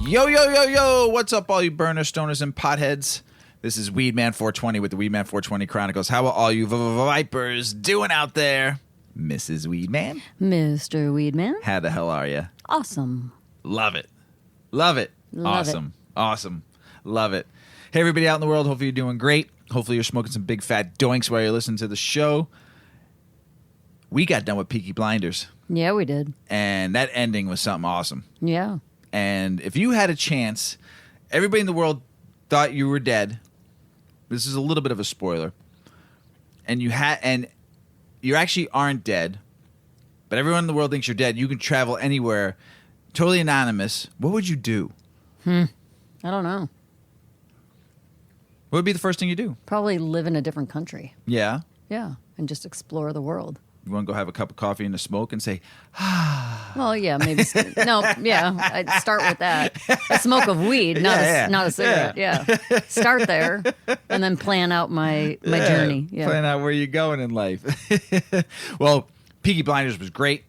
Yo, yo, yo, yo. What's up, all you burners, stoners, and potheads? This is Weedman 420 with the Weedman 420 Chronicles. How are all you vipers doing out there? Mrs. Weedman? Mr. Weedman? How the hell are you? Awesome. Love it. Love it. Love awesome. It. Awesome. Love it. Hey, everybody out in the world. Hopefully you're doing great. Hopefully you're smoking some big fat doinks while you're listening to the show. We got done with Peaky Blinders. Yeah, we did. And that ending was something awesome. Yeah. And if you had a chance, everybody in the world thought you were dead. This is a little bit of a spoiler. And you actually aren't dead, but everyone in the world thinks you're dead. You can travel anywhere, totally anonymous. What would you do? I don't know. What would be the first thing you do? Probably live in a different country. Yeah. Yeah, and just explore the world. You want to go have a cup of coffee and a smoke and say, Well, yeah, maybe. No, yeah, I'd start with that. A smoke of weed, not a cigarette. Yeah. Start there and then plan out my journey. Yeah. Plan out where you're going in life. Well, Peaky Blinders was great.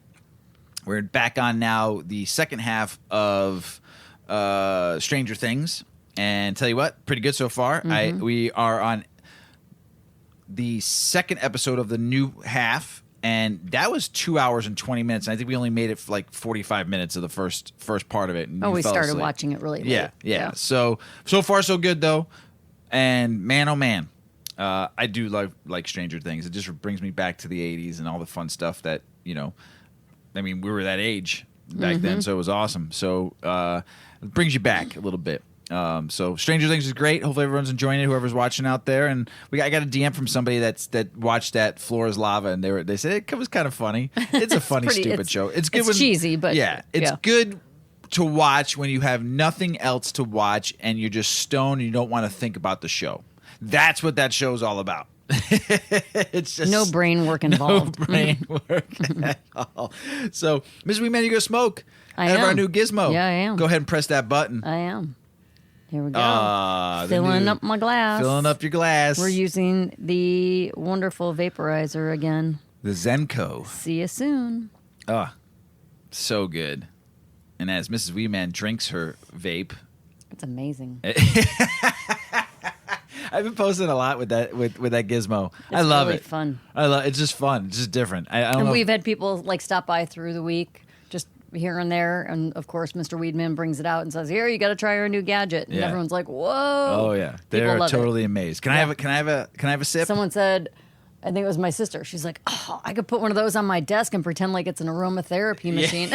We're back on now the second half of Stranger Things. And tell you what, pretty good so far. Mm-hmm. We are on the second episode of the new half. And that was 2 hours and 20 minutes. And I think we only made it for like 45 minutes of the first part of it. And we started asleep. watching it really late. Yeah. So far, so good, though. And man, oh, man, I do like Stranger Things. It just brings me back to the 80s and all the fun stuff that, we were that age back then. So it was awesome. So it brings you back a little bit. So Stranger Things is great. Hopefully everyone's enjoying it, whoever's watching out there. And I got a DM from somebody that watched that Floor is Lava, and they said it was kind of funny. It's a funny, stupid show. It's good. It's cheesy, but it's good to watch when you have nothing else to watch and you're just stoned and you don't want to think about the show. That's what that show's all about. It's just no brain work involved. No brain work at all. So, Mrs. Weedman, you go smoke. I have am. our new gizmo. Yeah, I am. Go ahead and press that button. I am. Here we go. Filling up my glass. Filling up your glass. We're using the wonderful vaporizer again. The Zenko. See you soon. Oh, so good. And as Mrs. Weedman drinks her vape. It's amazing. I've been posting a lot with that gizmo. It's I love really it. Fun. It's just fun. It's just different. I don't know. We've had people stop by through the week, just here and there, and of course Mr. Weedman brings it out and says, "Here, you got to try our new gadget." And everyone's like, "Whoa!" Oh yeah, they're totally amazed. Can I have a sip? Someone said, I think it was my sister. She's like, "Oh, I could put one of those on my desk and pretend like it's an aromatherapy machine."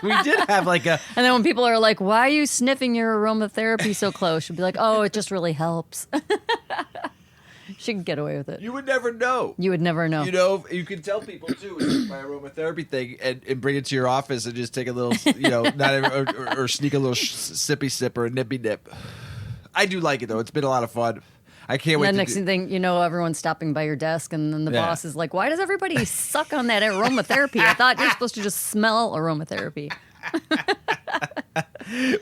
We did have like a. And then when people are like, "Why are you sniffing your aromatherapy so close?" She'd be like, "Oh, it just really helps." She can get away with it. You would never know. You would never know. You can tell people too. It's my aromatherapy thing, and bring it to your office and just take a little, or sneak a little sippy sip or a nippy nip. I do like it though. It's been a lot of fun. I can't wait. And the next thing you know, everyone's stopping by your desk, and then the boss is like, "Why does everybody suck on that aromatherapy? I thought you're supposed to just smell aromatherapy."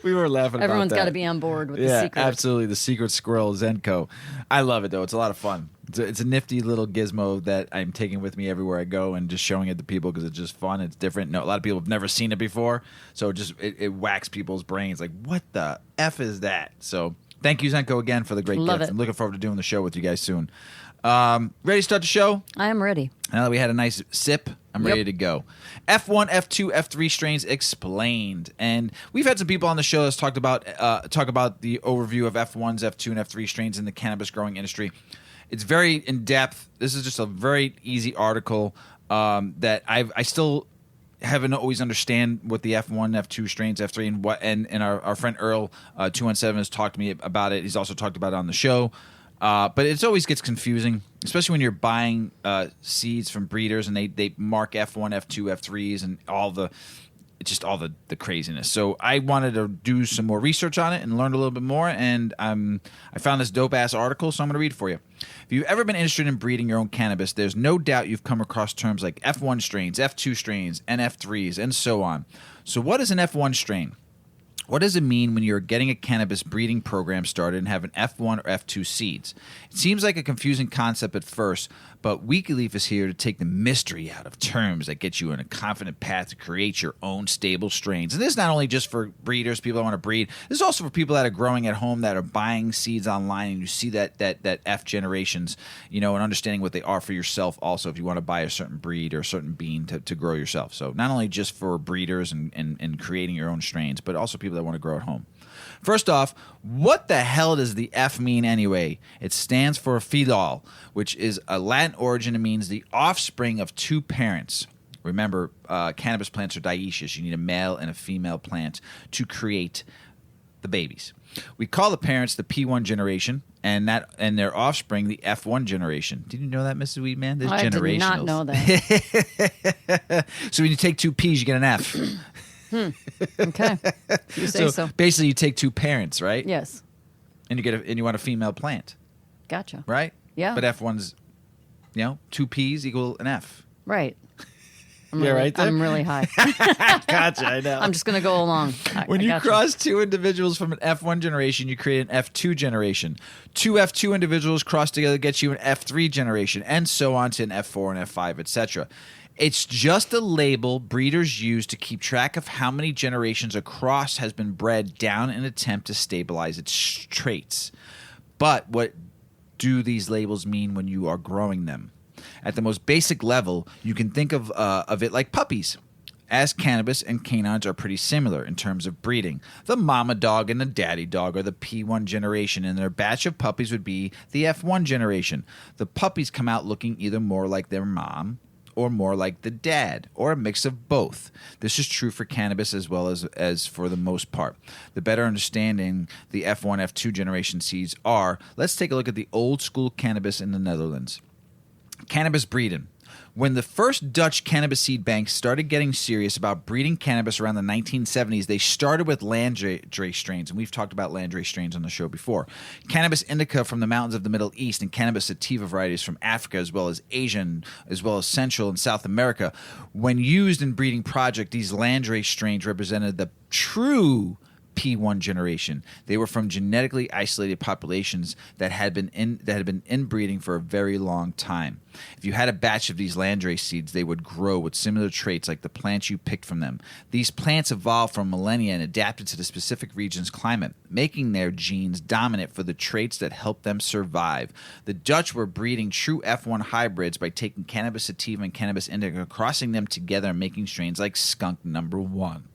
We were laughing. Everyone's got to be on board with the secret. Absolutely, the secret squirrel Zenko. I love it though. It's a lot of fun. It's a nifty little gizmo that I'm taking with me everywhere I go and just showing it to people because it's just fun. It's different. No, a lot of people have never seen it before, so it whacks people's brains. Like, what the F is that? So thank you, Zenko, again for the great gift. I'm looking forward to doing the show with you guys soon. Ready to start the show? I am ready. Now that we had a nice sip, I'm ready to go. F1, F2, F3 strains explained. And we've had some people on the show that's talk about the overview of F1s, F2, and F3 strains in the cannabis growing industry. It's very in-depth. This is just a very easy article that I still haven't always understand what the F1, F2 strains, F3, and our friend Earl 217 has talked to me about it. He's also talked about it on the show. But it always gets confusing, especially when you're buying seeds from breeders and they mark F1, F2, F3s and all the craziness. So I wanted to do some more research on it and learn a little bit more, and I found this dope-ass article, so I'm going to read it for you. If you've ever been interested in breeding your own cannabis, there's no doubt you've come across terms like F1 strains, F2 strains, and F3s, and so on. So what is an F1 strain? What does it mean when you're getting a cannabis breeding program started and have an F1 or F2 seeds? It seems like a confusing concept at first, but WikiLeaf is here to take the mystery out of terms that get you on a confident path to create your own stable strains. And this is not only just for breeders, people that want to breed. This is also for people that are growing at home, that are buying seeds online, and you see that F generations, and understanding what they are for yourself also, if you want to buy a certain breed or a certain bean to grow yourself. So not only just for breeders and creating your own strains, but also people that want to grow at home. First off, what the hell does the F mean anyway? It stands for fidal, which is a Latin origin. It means the offspring of two parents. Remember, cannabis plants are dioecious. You need a male and a female plant to create the babies. We call the parents the P1 generation, and their offspring the F1 generation. Did you know that, Mrs. Weedman? There's I did not know that. So when you take two P's, you get an F. Okay. You say so. Basically, you take two parents, right? Yes. And you want a female plant. Gotcha. Right? Yeah. But F1's, two P's equal an F. Right. Right there? I'm really high. Gotcha, I know. I'm just going to go along. When you cross two individuals from an F1 generation, you create an F2 generation. Two F2 individuals crossed together gets you an F3 generation, and so on to an F4 and F5, etc. It's just a label breeders use to keep track of how many generations a cross has been bred down in an attempt to stabilize its traits. But what do these labels mean when you are growing them? At the most basic level, you can think of it like puppies. As cannabis and canines are pretty similar in terms of breeding. The mama dog and the daddy dog are the P1 generation, and their batch of puppies would be the F1 generation. The puppies come out looking either more like their mom or more like the dad, or a mix of both. This is true for cannabis as well as for the most part. The better understanding the F1, F2 generation seeds are, let's take a look at the old school cannabis in the Netherlands. Cannabis breeding. When the first Dutch cannabis seed banks started getting serious about breeding cannabis around the 1970s, they started with landrace strains, and we've talked about landrace strains on the show before. Cannabis indica from the mountains of the Middle East and cannabis sativa varieties from Africa, as well as Asian, as well as Central and South America. When used in breeding project, these landrace strains represented the true P1 generation. They were from genetically isolated populations that had been inbreeding for a very long time. If you had a batch of these landrace seeds, they would grow with similar traits like the plants you picked from them. These plants evolved from millennia and adapted to the specific region's climate, making their genes dominant for the traits that helped them survive. The Dutch were breeding true F1 hybrids by taking cannabis sativa and cannabis indica, crossing them together and making strains like skunk number 1.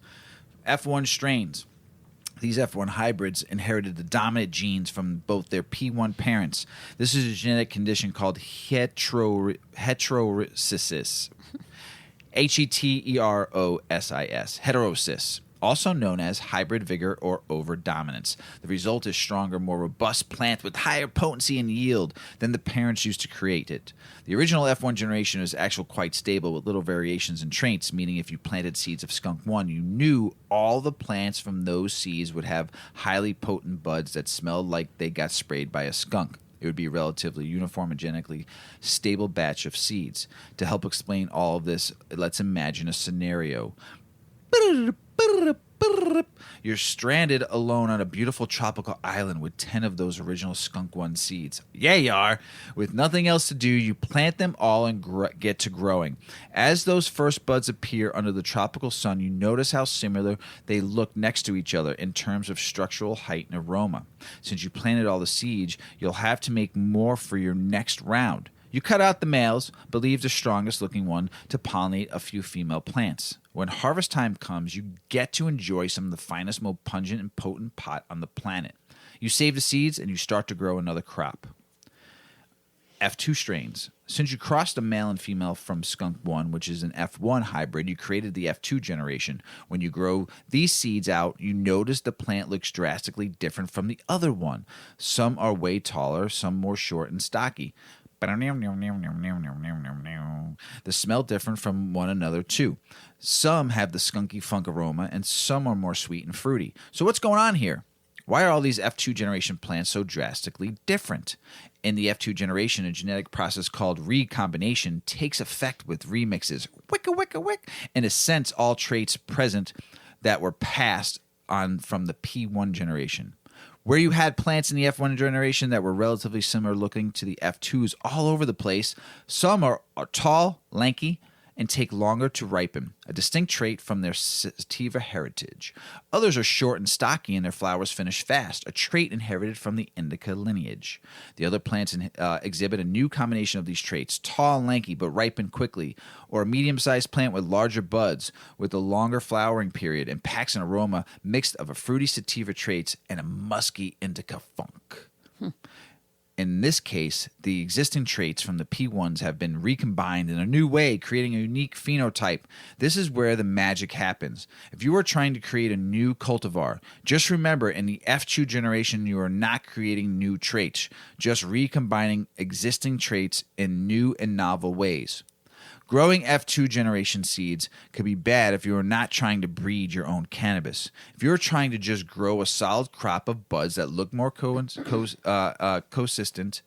F1 strains. These F1 hybrids inherited the dominant genes from both their P1 parents. This is a genetic condition called heterosis. Heterosis. Heterosis. Also known as hybrid vigor or over-dominance. The result is stronger, more robust plant with higher potency and yield than the parents used to create it. The original F1 generation was actually quite stable with little variations in traits, meaning if you planted seeds of skunk 1, you knew all the plants from those seeds would have highly potent buds that smelled like they got sprayed by a skunk. It would be a relatively uniform and genetically stable batch of seeds. To help explain all of this, let's imagine a scenario. You're stranded alone on a beautiful tropical island with 10 of those original skunk 1 seeds. Yeah, you are. With nothing else to do, you plant them all and get to growing. As those first buds appear under the tropical sun, you notice how similar they look next to each other in terms of structural height and aroma. Since you planted all the seeds, you'll have to make more for your next round. You cut out the males, but leave the strongest looking one to pollinate a few female plants. When harvest time comes, you get to enjoy some of the finest, most pungent and potent pot on the planet. You save the seeds and you start to grow another crop. F2 strains. Since you crossed a male and female from skunk 1, which is an F1 hybrid, you created the F2 generation. When you grow these seeds out, you notice the plant looks drastically different from the other one. Some are way taller, some more short and stocky. The smell different from one another too. Some have the skunky funk aroma and some are more sweet and fruity. So what's going on here? Why are all these F2 generation plants so drastically different? In the F2 generation, a genetic process called recombination takes effect with remixes. Wicka, wicka, wick. In a sense, all traits present that were passed on from the P1 generation. Where you had plants in the F1 generation that were relatively similar looking to the F2s all over the place, some are tall, lanky, and take longer to ripen, a distinct trait from their sativa heritage. Others are short and stocky and their flowers finish fast, a trait inherited from the indica lineage. The other plants exhibit a new combination of these traits, tall and lanky but ripen quickly, or a medium-sized plant with larger buds with a longer flowering period and packs an aroma mixed of a fruity sativa traits and a musky indica funk. In this case, the existing traits from the P1s have been recombined in a new way, creating a unique phenotype. This is where the magic happens. If you are trying to create a new cultivar, just remember in the F2 generation, you are not creating new traits, just recombining existing traits in new and novel ways. Growing F2 generation seeds could be bad if you are not trying to breed your own cannabis. If you're trying to just grow a solid crop of buds that look more consistent,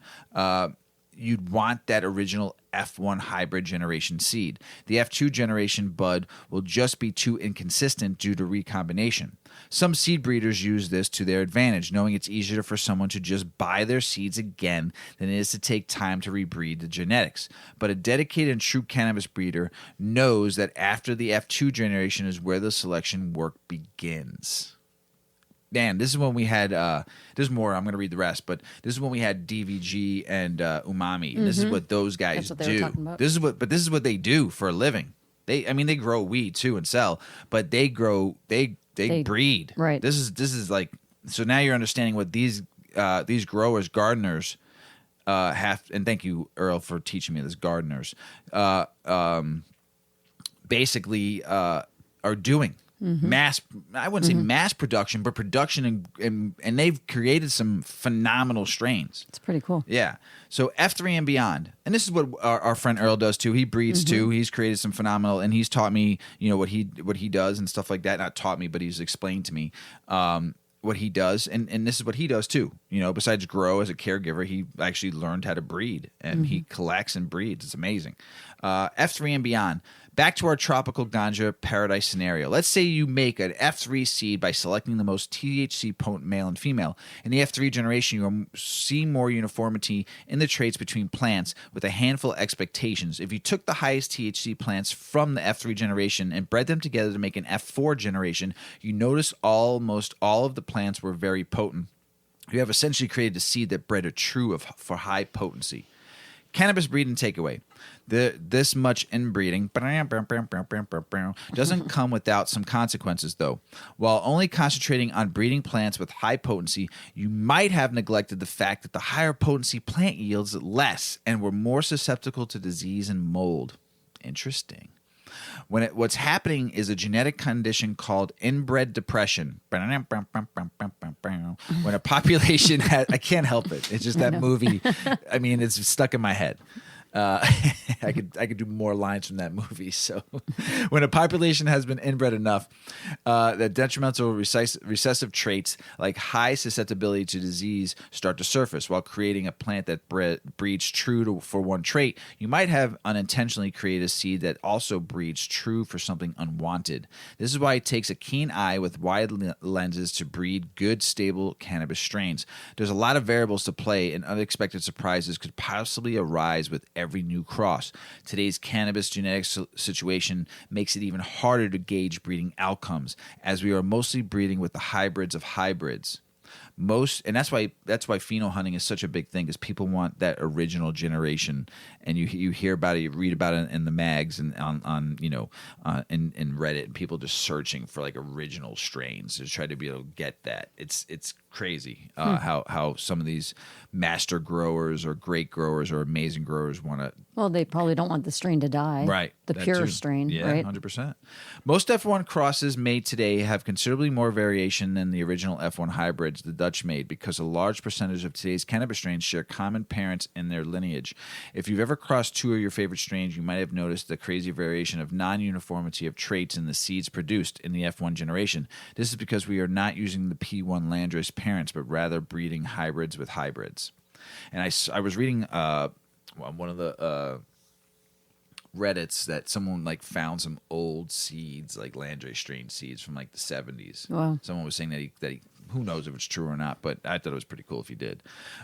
you'd want that original F1 hybrid generation seed. The F2 generation bud will just be too inconsistent due to recombination. Some seed breeders use this to their advantage, knowing it's easier for someone to just buy their seeds again than it is to take time to rebreed the genetics. But a dedicated and true cannabis breeder knows that after the F2 generation is where the selection work begins. Man, this is when we had, there's more, I'm going to read the rest, but this is when we had DVG and Umami. And this is what those guys do. This is what they do for a living. They grow weed too and sell, but they breed. Right. This is like, so now you're understanding what these growers, gardeners, have, and thank you, Earl, for teaching me this, gardeners, basically are doing. I wouldn't say mass production, but production, and they've created some phenomenal strains. It's pretty cool. Yeah. So F3 and beyond, and this is what our friend Earl does too. He breeds too. He's created some phenomenal, and he's taught me, what he does and stuff like that. Not taught me, but he's explained to me what he does, and this is what he does too. Besides grow as a caregiver, he actually learned how to breed, and he collects and breeds. It's amazing. F3 and beyond. Back to our tropical ganja paradise scenario. Let's say you make an F3 seed by selecting the most THC potent male and female. In the F3 generation, you'll see more uniformity in the traits between plants with a handful of expectations. If you took the highest THC plants from the F3 generation and bred them together to make an F4 generation, you notice almost all of the plants were very potent. You have essentially created a seed that bred a true for high potency. Cannabis breed and takeaway. This much inbreeding doesn't come without some consequences, though. While only concentrating on breeding plants with high potency, you might have neglected the fact that the higher potency plant yields less and were more susceptible to disease and mold. Interesting. What's happening is a genetic condition called inbred depression. When a population has, I can't help it. It's just that movie. It's stuck in my head. I could do more lines from that movie. So when a population has been inbred enough, that detrimental recessive traits like high susceptibility to disease start to surface while creating a plant that breeds true for one trait. You might have unintentionally created a seed that also breeds true for something unwanted. This is why it takes a keen eye with wide lenses to breed good, stable cannabis strains. There's a lot of variables to play, and unexpected surprises could possibly arise with every new cross. Today's cannabis genetics situation makes it even harder to gauge breeding outcomes, as we are mostly breeding with the hybrids of hybrids. And that's why pheno hunting is such a big thing, is people want that original generation, and you hear about it, you read about it in the mags and on in Reddit, and people just searching for like original strains to try to be able to get that. It's crazy how some of these master growers or great growers or amazing growers want to. Well, they probably don't want the strain to die. Right. The pure strain, yeah, right? 100%. Most F1 crosses made today have considerably more variation than the original F1 hybrids the Dutch made, because a large percentage of today's cannabis strains share common parents in their lineage. If you've ever crossed two of your favorite strains, you might have noticed the crazy variation of non-uniformity of traits in the seeds produced in the F1 generation. This is because we are not using the P1 landrace parents, but rather breeding hybrids with hybrids. And I was reading one of Reddits that someone like found some old seeds, like landrace strain seeds from like the 70s. Wow. Someone was saying that he who knows if it's true or not, but I thought it was pretty cool if he did.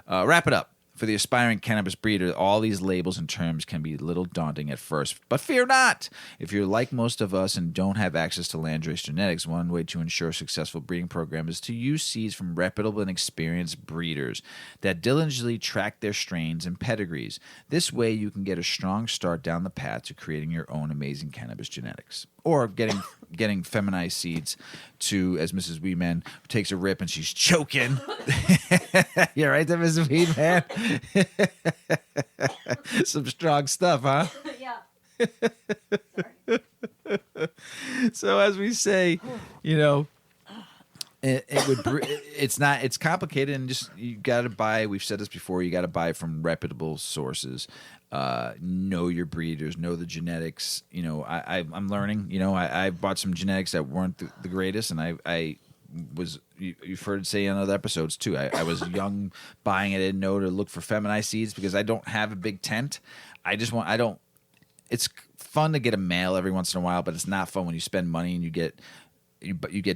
Wrap it up. For the aspiring cannabis breeder, all these labels and terms can be a little daunting at first, but fear not. If you're like most of us and don't have access to landrace genetics, one way to ensure a successful breeding program is to use seeds from reputable and experienced breeders that diligently track their strains and pedigrees. This way, you can get a strong start down the path to creating your own amazing cannabis genetics, or getting feminized seeds to, as Mrs. Weedman takes a rip and she's choking. Yeah, right there, Mrs. Weedman. Some strong stuff, huh? Yeah. So as we say, it's complicated, and just you got to buy. We've said this before. You got to buy from reputable sources. Know your breeders, know the genetics. I'm learning. I bought some genetics that weren't the greatest, and I was, you've heard say on other episodes too. I was young buying it. I didn't know to look for feminized seeds because I don't have a big tent. It's fun to get a male every once in a while, but it's not fun when you spend money and you get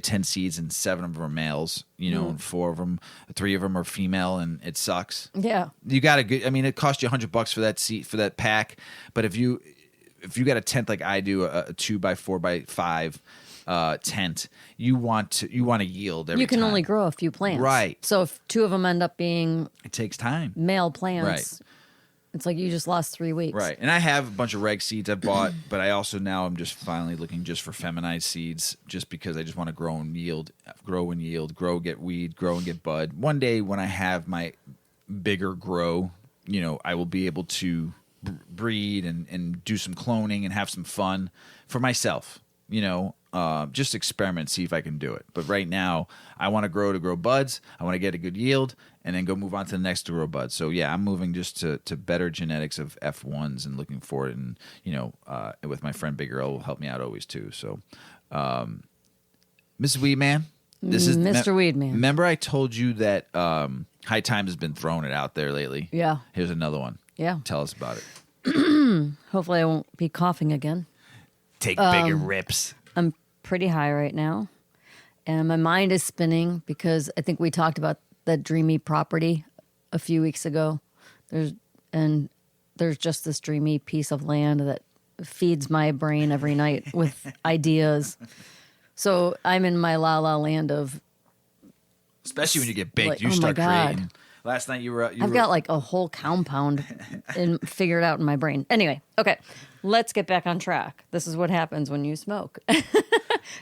10 seeds and 7 of them are males, and 3 of them are female, and it sucks. Yeah. You got it cost you $100 for that seed, for that pack. But if you got a tent like I do, a 2x4x5 tent, you want to yield every time. You can only grow a few plants. Right. So if 2 of them end up being it takes time. Male plants. Right. It's like you just lost 3 weeks. Right. And I have a bunch of reg seeds I bought, but I also now I'm just finally looking just for feminized seeds, just because I just want to grow and yield, get weed, grow and get bud. One day when I have my bigger grow, I will be able to breed and do some cloning and have some fun for myself, just experiment, see if I can do it. But right now I want to grow buds. I want to get a good yield and then go move on to the next to grow buds. So yeah, I'm moving just to better genetics of F1s and looking for it. And, with my friend Big Earl will help me out always too. So, Mrs. Weedman, this is Mr. Weedman. Remember I told you that, High Times has been throwing it out there lately. Yeah. Here's another one. Yeah. Tell us about it. Hopefully I won't be coughing again. Take bigger rips. I'm pretty high right now, and my mind is spinning because I think we talked about that dreamy property a few weeks ago. There's just this dreamy piece of land that feeds my brain every night with ideas. So I'm in my la la land of, especially when you get baked, like, you oh start my God. creating. Last night I've got like a whole compound figured out in my brain. Anyway, okay, let's get back on track. This is what happens when you smoke.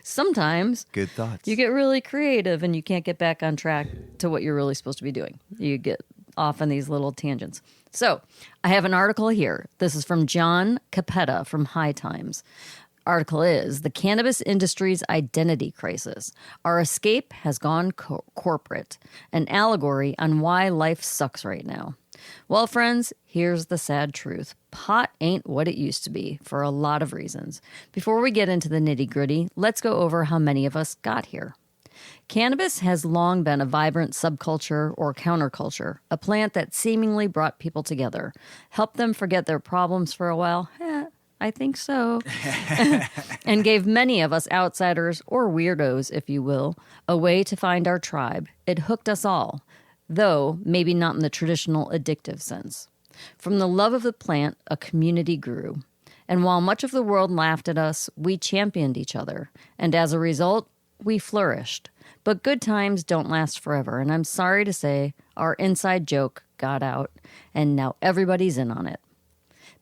Sometimes good thoughts. You get really creative and you can't get back on track to what you're really supposed to be doing. You get off on these little tangents. So I have an article here. This is from John Capetta from High Times. Article is The Cannabis Industry's Identity Crisis. Our Escape Has Gone Corporate, an allegory on why life sucks right now. Well, friends, here's the sad truth. Pot ain't what it used to be for a lot of reasons. Before we get into the nitty-gritty, let's go over how many of us got here. Cannabis has long been a vibrant subculture or counterculture, a plant that seemingly brought people together, helped them forget their problems for a while. I think so. And gave many of us outsiders, or weirdos, if you will, a way to find our tribe. It hooked us all, though maybe not in the traditional addictive sense. From the love of the plant, a community grew. And while much of the world laughed at us, we championed each other. And as a result, we flourished. But good times don't last forever, and I'm sorry to say our inside joke got out, and now everybody's in on it.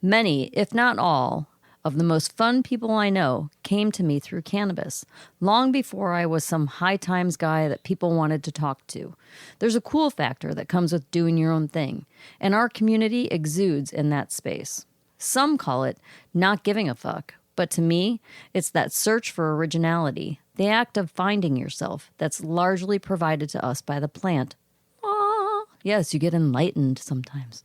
Many, if not all, of the most fun people I know came to me through cannabis, long before I was some High Times guy that people wanted to talk to. There's a cool factor that comes with doing your own thing, and our community exudes in that space. Some call it not giving a fuck, but to me, it's that search for originality, the act of finding yourself that's largely provided to us by the plant. Ah, yes, you get enlightened sometimes.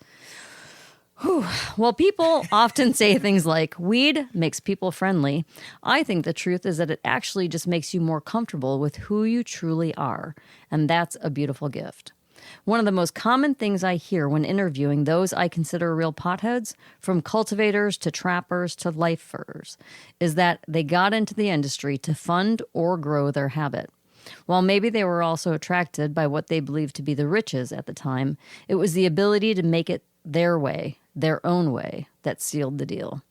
Whew. Well, people often say things like, weed makes people friendly. I think the truth is that it actually just makes you more comfortable with who you truly are. And that's a beautiful gift. One of the most common things I hear when interviewing those I consider real potheads, from cultivators to trappers to lifers, is that they got into the industry to fund or grow their habit. While maybe they were also attracted by what they believed to be the riches at the time, it was the ability to make it their way, their own way, that sealed the deal.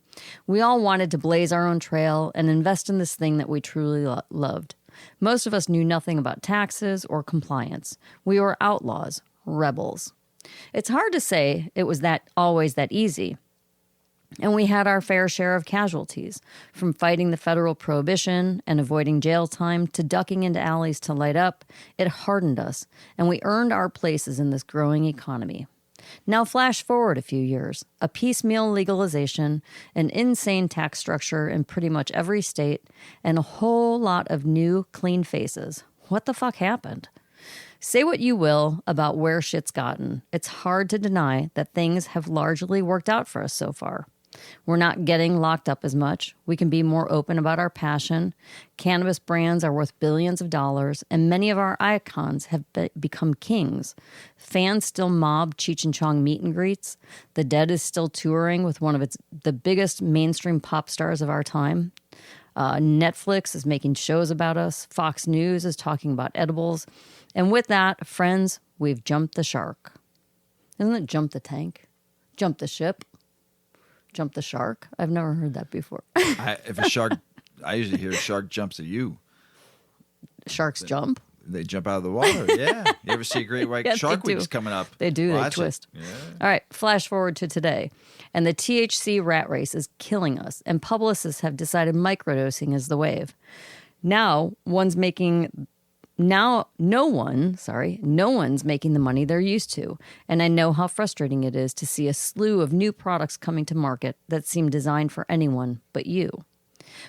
We all wanted to blaze our own trail and invest in this thing that we truly loved. Most of us knew nothing about taxes or compliance. We were outlaws, rebels. It's hard to say it was always that easy. And we had our fair share of casualties, from fighting the federal prohibition and avoiding jail time to ducking into alleys to light up. It hardened us, and we earned our places in this growing economy. Now flash forward a few years. A piecemeal legalization, an insane tax structure in pretty much every state, and a whole lot of new, clean faces. What the fuck happened? Say what you will about where shit's gotten. It's hard to deny that things have largely worked out for us so far. We're not getting locked up as much. We can be more open about our passion. Cannabis brands are worth billions of dollars, and many of our icons have become kings. Fans still mob Cheech and Chong meet and greets. The Dead is still touring with one of the biggest mainstream pop stars of our time. Netflix is making shows about us. Fox News is talking about edibles. And with that, friends, we've jumped the shark. Isn't it jump the tank? Jump the ship? Jump the shark? I've never heard that before. If a shark, I usually hear a shark jumps at you. Sharks jump? They jump out of the water. Yeah. You ever see a great white shark week's coming up? They do. Well, they twist. Yeah. All right. Flash forward to today. And the THC rat race is killing us. And publicists have decided microdosing is the wave. No one's making the money they're used to. And I know how frustrating it is to see a slew of new products coming to market that seem designed for anyone but you.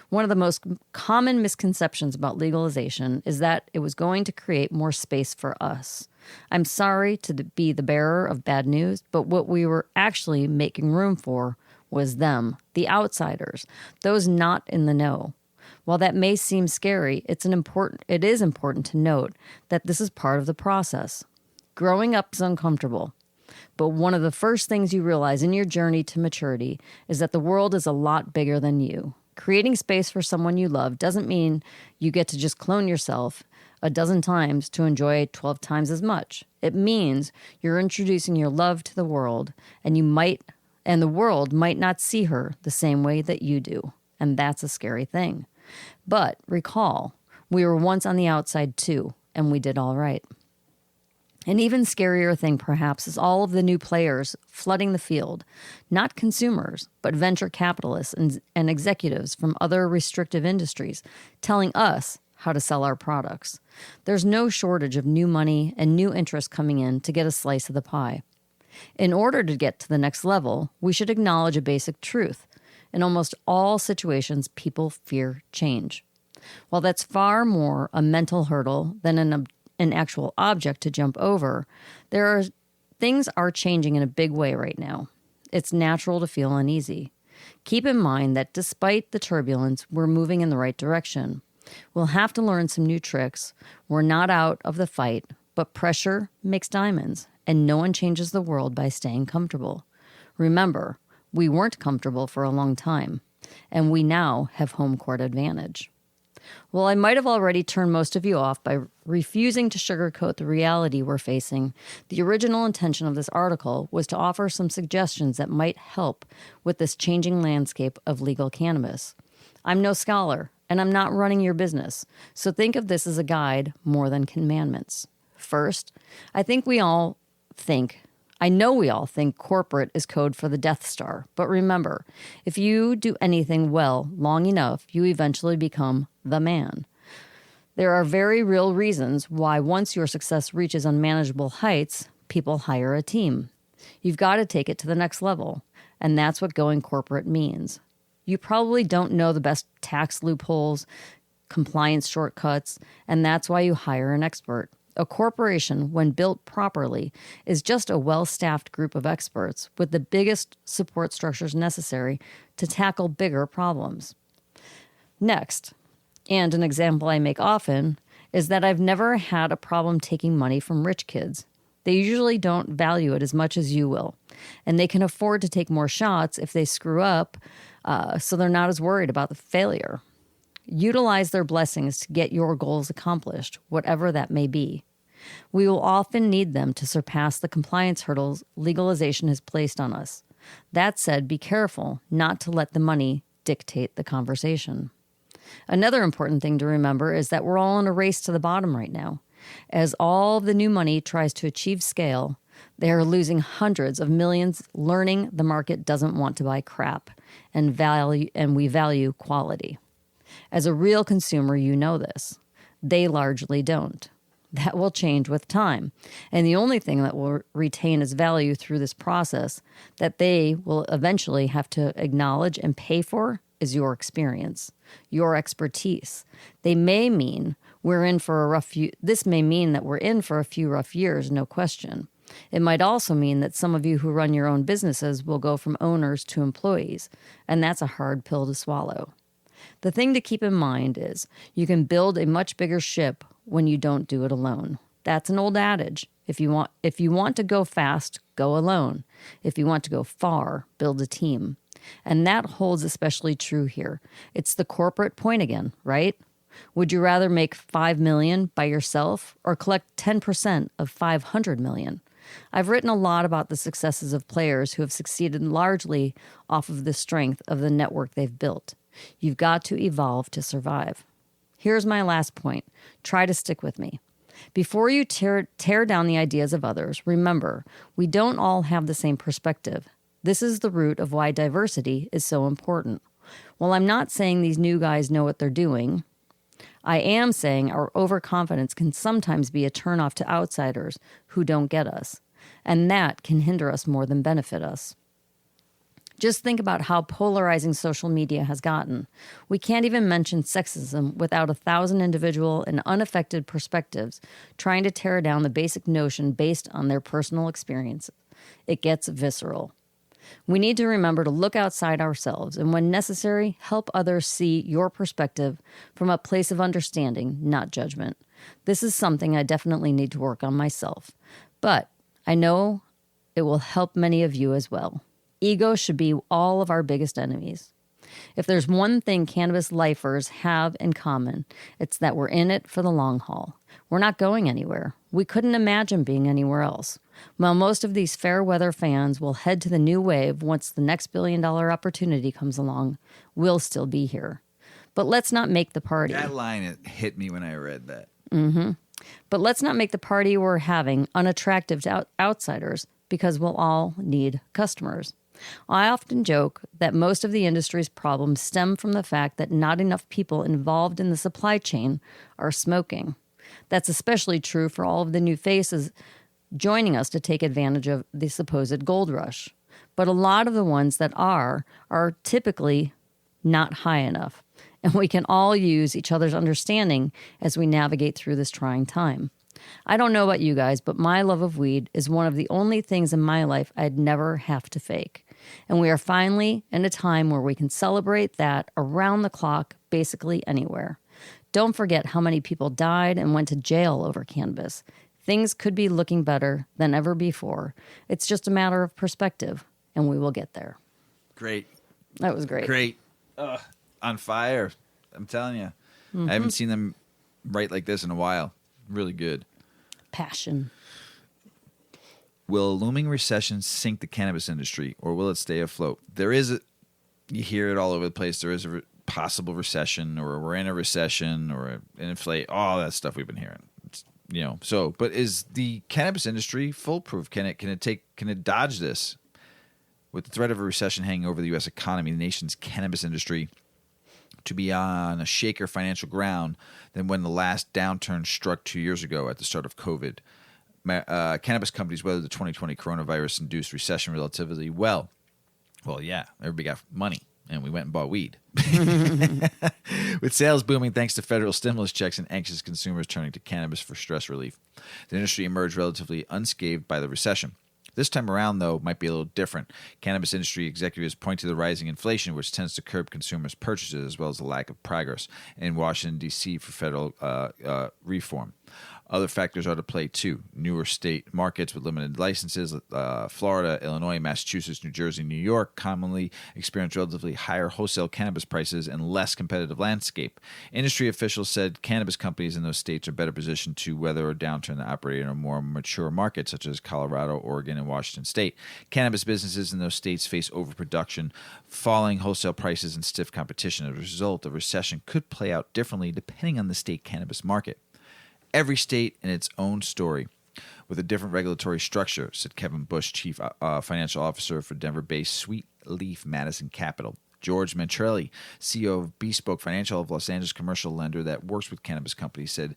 One of the most common misconceptions about legalization is that it was going to create more space for us. I'm sorry to be the bearer of bad news, but what we were actually making room for was them, the outsiders, those not in the know. While that may seem scary, it is important to note that this is part of the process. Growing up is uncomfortable, but one of the first things you realize in your journey to maturity is that the world is a lot bigger than you. Creating space for someone you love doesn't mean you get to just clone yourself a dozen times to enjoy 12 times as much. It means you're introducing your love to the world, and the world might not see her the same way that you do. And that's a scary thing. But recall, we were once on the outside too, and we did all right. An even scarier thing, perhaps, is all of the new players flooding the field. Not consumers, but venture capitalists and executives from other restrictive industries telling us how to sell our products. There's no shortage of new money and new interest coming in to get a slice of the pie. In order to get to the next level, we should acknowledge a basic truth. In almost all situations, people fear change. While that's far more a mental hurdle than an actual object to jump over, things are changing in a big way right now. It's natural to feel uneasy. Keep in mind that despite the turbulence, we're moving in the right direction. We'll have to learn some new tricks. We're not out of the fight, but pressure makes diamonds, and no one changes the world by staying comfortable. Remember, we weren't comfortable for a long time, and we now have home court advantage. While I might have already turned most of you off by refusing to sugarcoat the reality we're facing, the original intention of this article was to offer some suggestions that might help with this changing landscape of legal cannabis. I'm no scholar, and I'm not running your business, so think of this as a guide more than commandments. First, I know we all think corporate is code for the Death Star, but remember, if you do anything well long enough, you eventually become the man. There are very real reasons why once your success reaches unmanageable heights, people hire a team. You've got to take it to the next level, and that's what going corporate means. You probably don't know the best tax loopholes, compliance shortcuts, and that's why you hire an expert. A corporation, when built properly, is just a well-staffed group of experts with the biggest support structures necessary to tackle bigger problems. Next, and an example I make often, is that I've never had a problem taking money from rich kids. They usually don't value it as much as you will, and they can afford to take more shots if they screw up, so they're not as worried about the failure. Utilize their blessings to get your goals accomplished, whatever that may be. We will often need them to surpass the compliance hurdles legalization has placed on us. That said, be careful not to let the money dictate the conversation. Another important thing to remember is that we're all in a race to the bottom right now. As all of the new money tries to achieve scale, they are losing hundreds of millions learning the market doesn't want to buy crap and we value quality. As a real consumer, you know this. They largely don't. That will change with time. And the only thing that will retain its value through this process that they will eventually have to acknowledge and pay for is your experience, your expertise. This may mean that we're in for a few rough years, no question. It might also mean that some of you who run your own businesses will go from owners to employees, and that's a hard pill to swallow. The thing to keep in mind is you can build a much bigger ship when you don't do it alone. That's an old adage. If you want to go fast, go alone. If you want to go far, build a team. And that holds especially true here. It's the corporate point again, right? Would you rather make $5 million by yourself or collect 10% of $500 million? I've written a lot about the successes of players who have succeeded largely off of the strength of the network they've built. You've got to evolve to survive. Here's my last point. Try to stick with me. Before you tear down the ideas of others, remember, we don't all have the same perspective. This is the root of why diversity is so important. While I'm not saying these new guys know what they're doing, I am saying our overconfidence can sometimes be a turnoff to outsiders who don't get us, and that can hinder us more than benefit us. Just think about how polarizing social media has gotten. We can't even mention sexism without 1,000 individual and unaffected perspectives trying to tear down the basic notion based on their personal experiences. It gets visceral. We need to remember to look outside ourselves and, when necessary, help others see your perspective from a place of understanding, not judgment. This is something I definitely need to work on myself, but I know it will help many of you as well. Ego should be all of our biggest enemies. If there's one thing cannabis lifers have in common, it's that we're in it for the long haul. We're not going anywhere. We couldn't imagine being anywhere else. While most of these fair weather fans will head to the new wave once the next billion-dollar opportunity comes along, we'll still be here. But let's not make the party. That line, it hit me when I read that. But let's not make the party we're having unattractive to outsiders, because we'll all need customers. I often joke that most of the industry's problems stem from the fact that not enough people involved in the supply chain are smoking. That's especially true for all of the new faces joining us to take advantage of the supposed gold rush. But a lot of the ones that are typically not high enough, and we can all use each other's understanding as we navigate through this trying time. I don't know about you guys, but my love of weed is one of the only things in my life I'd never have to fake. And we are finally in a time where we can celebrate that around the clock, basically anywhere. Don't forget how many people died and went to jail over cannabis. Things could be looking better than ever before. It's just a matter of perspective, and we will get there. Great. That was great. Great. On fire. I'm telling you. I haven't seen them write like this in a while. Really good. Passion. Will a looming recession sink the cannabis industry, or will it stay afloat? You hear it all over the place. There is a possible recession, or we're in a recession, or an inflate. All that stuff we've been hearing. But is the cannabis industry foolproof? Can it dodge this? With the threat of a recession hanging over the U.S. economy, the nation's cannabis industry to be on a shakier financial ground than when the last downturn struck 2 years ago at the start of COVID. Cannabis companies weathered the 2020 coronavirus-induced recession relatively well. Well, yeah, everybody got money, and we went and bought weed. With sales booming thanks to federal stimulus checks and anxious consumers turning to cannabis for stress relief, the industry emerged relatively unscathed by the recession. This time around, though, might be a little different. Cannabis industry executives point to the rising inflation, which tends to curb consumers' purchases, as well as the lack of progress in Washington, D.C. for federal reform. Other factors are to play too. Newer state markets with limited licenses, Florida, Illinois, Massachusetts, New Jersey, New York, commonly experience relatively higher wholesale cannabis prices and less competitive landscape. Industry officials said cannabis companies in those states are better positioned to weather a downturn than operate in a more mature market such as Colorado, Oregon, and Washington State. Cannabis businesses in those states face overproduction, falling wholesale prices, and stiff competition. As a result, a recession could play out differently depending on the state cannabis market. Every state in its own story with a different regulatory structure, said Kevin Bush, chief financial officer for Denver-based Sweet Leaf Madison Capital. George Mantrelli, CEO of Bespoke Financial, of Los Angeles commercial lender that works with cannabis companies, said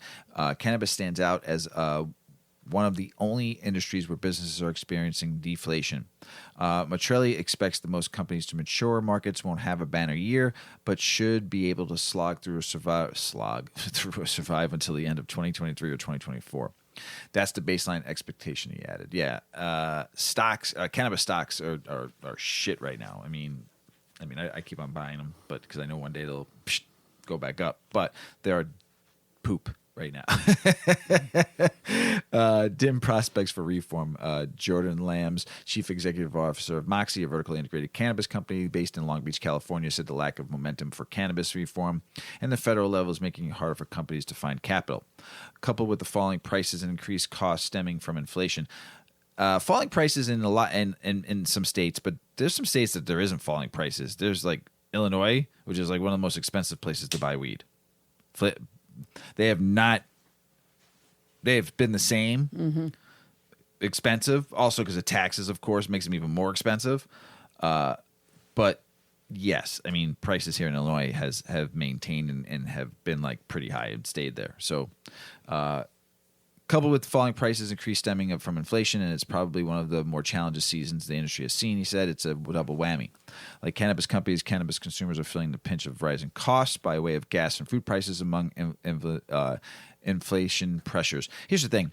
cannabis stands out as one of the only industries where businesses are experiencing deflation. Mantrelli expects the most companies to mature markets won't have a banner year, but should be able to survive until the end of 2023 or 2024. That's the baseline expectation, he added. Yeah, cannabis stocks are shit right now. I mean, I keep on buying them, but because I know one day they'll go back up. But they are poop right now. Dim prospects for reform. Jordan Lambs, chief executive officer of Moxie, a vertically integrated cannabis company based in Long Beach, California, said the lack of momentum for cannabis reform and the federal level is making it harder for companies to find capital. Coupled with the falling prices and increased costs stemming from inflation. Falling prices in some states, but there's some states that there isn't falling prices. There's like Illinois, which is like one of the most expensive places to buy weed. They have been the same, expensive, also because of taxes, of course, makes them even more expensive. But yes, I mean, prices here in Illinois have maintained and have been like pretty high and stayed there. So, coupled with falling prices, increased stemming from inflation, and it's probably one of the more challenging seasons the industry has seen. He said it's a double whammy. Like cannabis companies, cannabis consumers are feeling the pinch of rising costs by way of gas and food prices among inflation pressures. Here's the thing.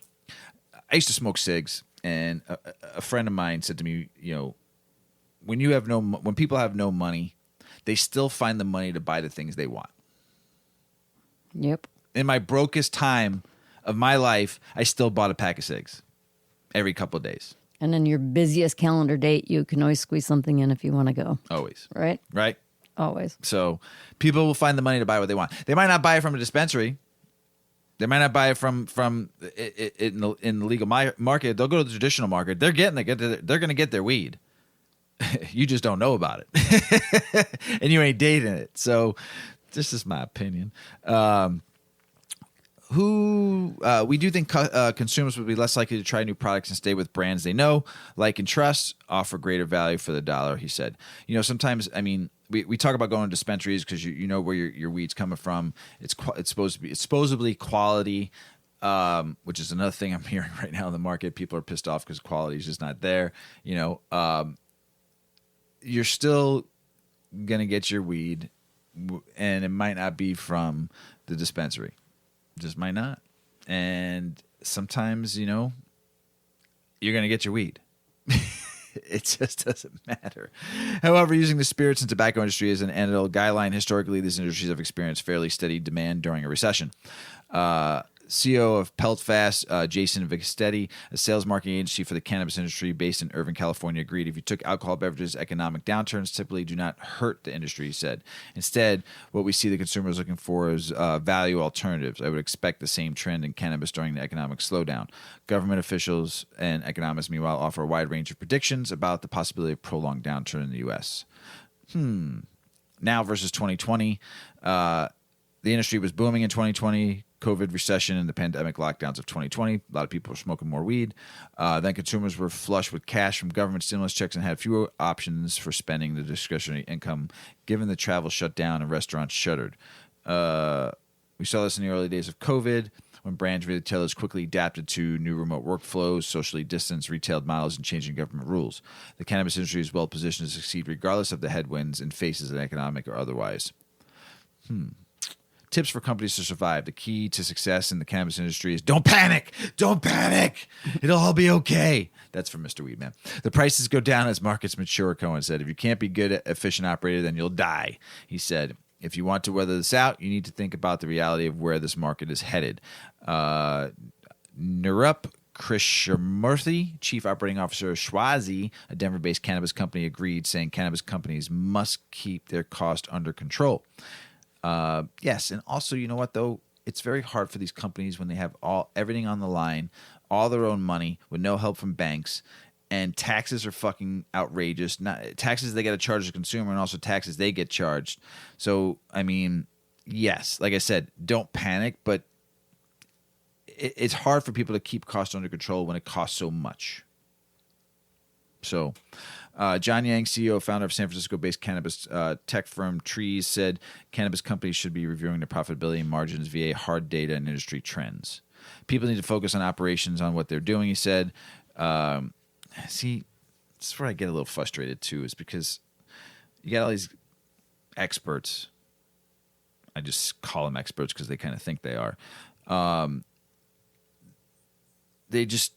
I used to smoke cigs, and a friend of mine said to me, when people have no money, they still find the money to buy the things they want. Yep. In my brokest time of my life, I still bought a pack of cigs every couple of days. And then your busiest calendar date, you can always squeeze something in if you want to go. Always. Right? Right? Always. So people will find the money to buy what they want. They might not buy it from a dispensary. They might not buy it from in the legal market. They'll go to the traditional market. They're going to get their weed. You just don't know about it. And you ain't dating it. So this is my opinion. We do think consumers would be less likely to try new products and stay with brands they know, like, and trust, offer greater value for the dollar, he said. Sometimes, I mean, we talk about going to dispensaries because you know where your weed's coming from. It's supposedly quality, which is another thing I'm hearing right now in the market. People are pissed off because quality is just not there. You're still going to get your weed, and it might not be from the dispensary. Just might not. And sometimes, you're going to get your weed. It just doesn't matter. However, using the spirits and tobacco industry as an anecdotal guideline, historically, these industries have experienced fairly steady demand during a recession. CEO of Peltfast, Jason Vicksteady, a sales marketing agency for the cannabis industry based in Irvine, California, agreed if you took alcohol beverages, economic downturns typically do not hurt the industry, he said. Instead, what we see the consumers looking for is value alternatives. I would expect the same trend in cannabis during the economic slowdown. Government officials and economists, meanwhile, offer a wide range of predictions about the possibility of prolonged downturn in the U.S. Now versus 2020, the industry was booming in 2020. COVID recession and the pandemic lockdowns of 2020. A lot of people were smoking more weed. Then consumers were flush with cash from government stimulus checks and had fewer options for spending the discretionary income, given the travel shut down and restaurants shuttered. We saw this in the early days of COVID, when branch retailers quickly adapted to new remote workflows, socially distanced retail models, and changing government rules. The cannabis industry is well positioned to succeed regardless of the headwinds and faces an economic or otherwise. Tips for companies to survive. The key to success in the cannabis industry is don't panic. Don't panic. It'll all be okay. That's from Mr. Weedman. The prices go down as markets mature, Cohen said. If you can't be good, efficient operator, then you'll die, he said. If you want to weather this out, you need to think about the reality of where this market is headed. Nirup Krishnamurthy, Chief Operating Officer of Schwazi, a Denver-based cannabis company, agreed, saying cannabis companies must keep their cost under control. Yes, and also, you know what, though? It's very hard for these companies when they have everything on the line, all their own money, with no help from banks, and taxes are fucking outrageous. Taxes they got to charge the consumer, and also taxes they get charged. So, I mean, yes, like I said, don't panic, but it's hard for people to keep costs under control when it costs so much. So, John Yang, CEO, founder of San Francisco-based cannabis tech firm Trees, said cannabis companies should be reviewing their profitability and margins via hard data and industry trends. People need to focus on operations, on what they're doing, he said. See, this is where I get a little frustrated, too, is because you got all these experts. I just call them experts because they kind of think they are. They just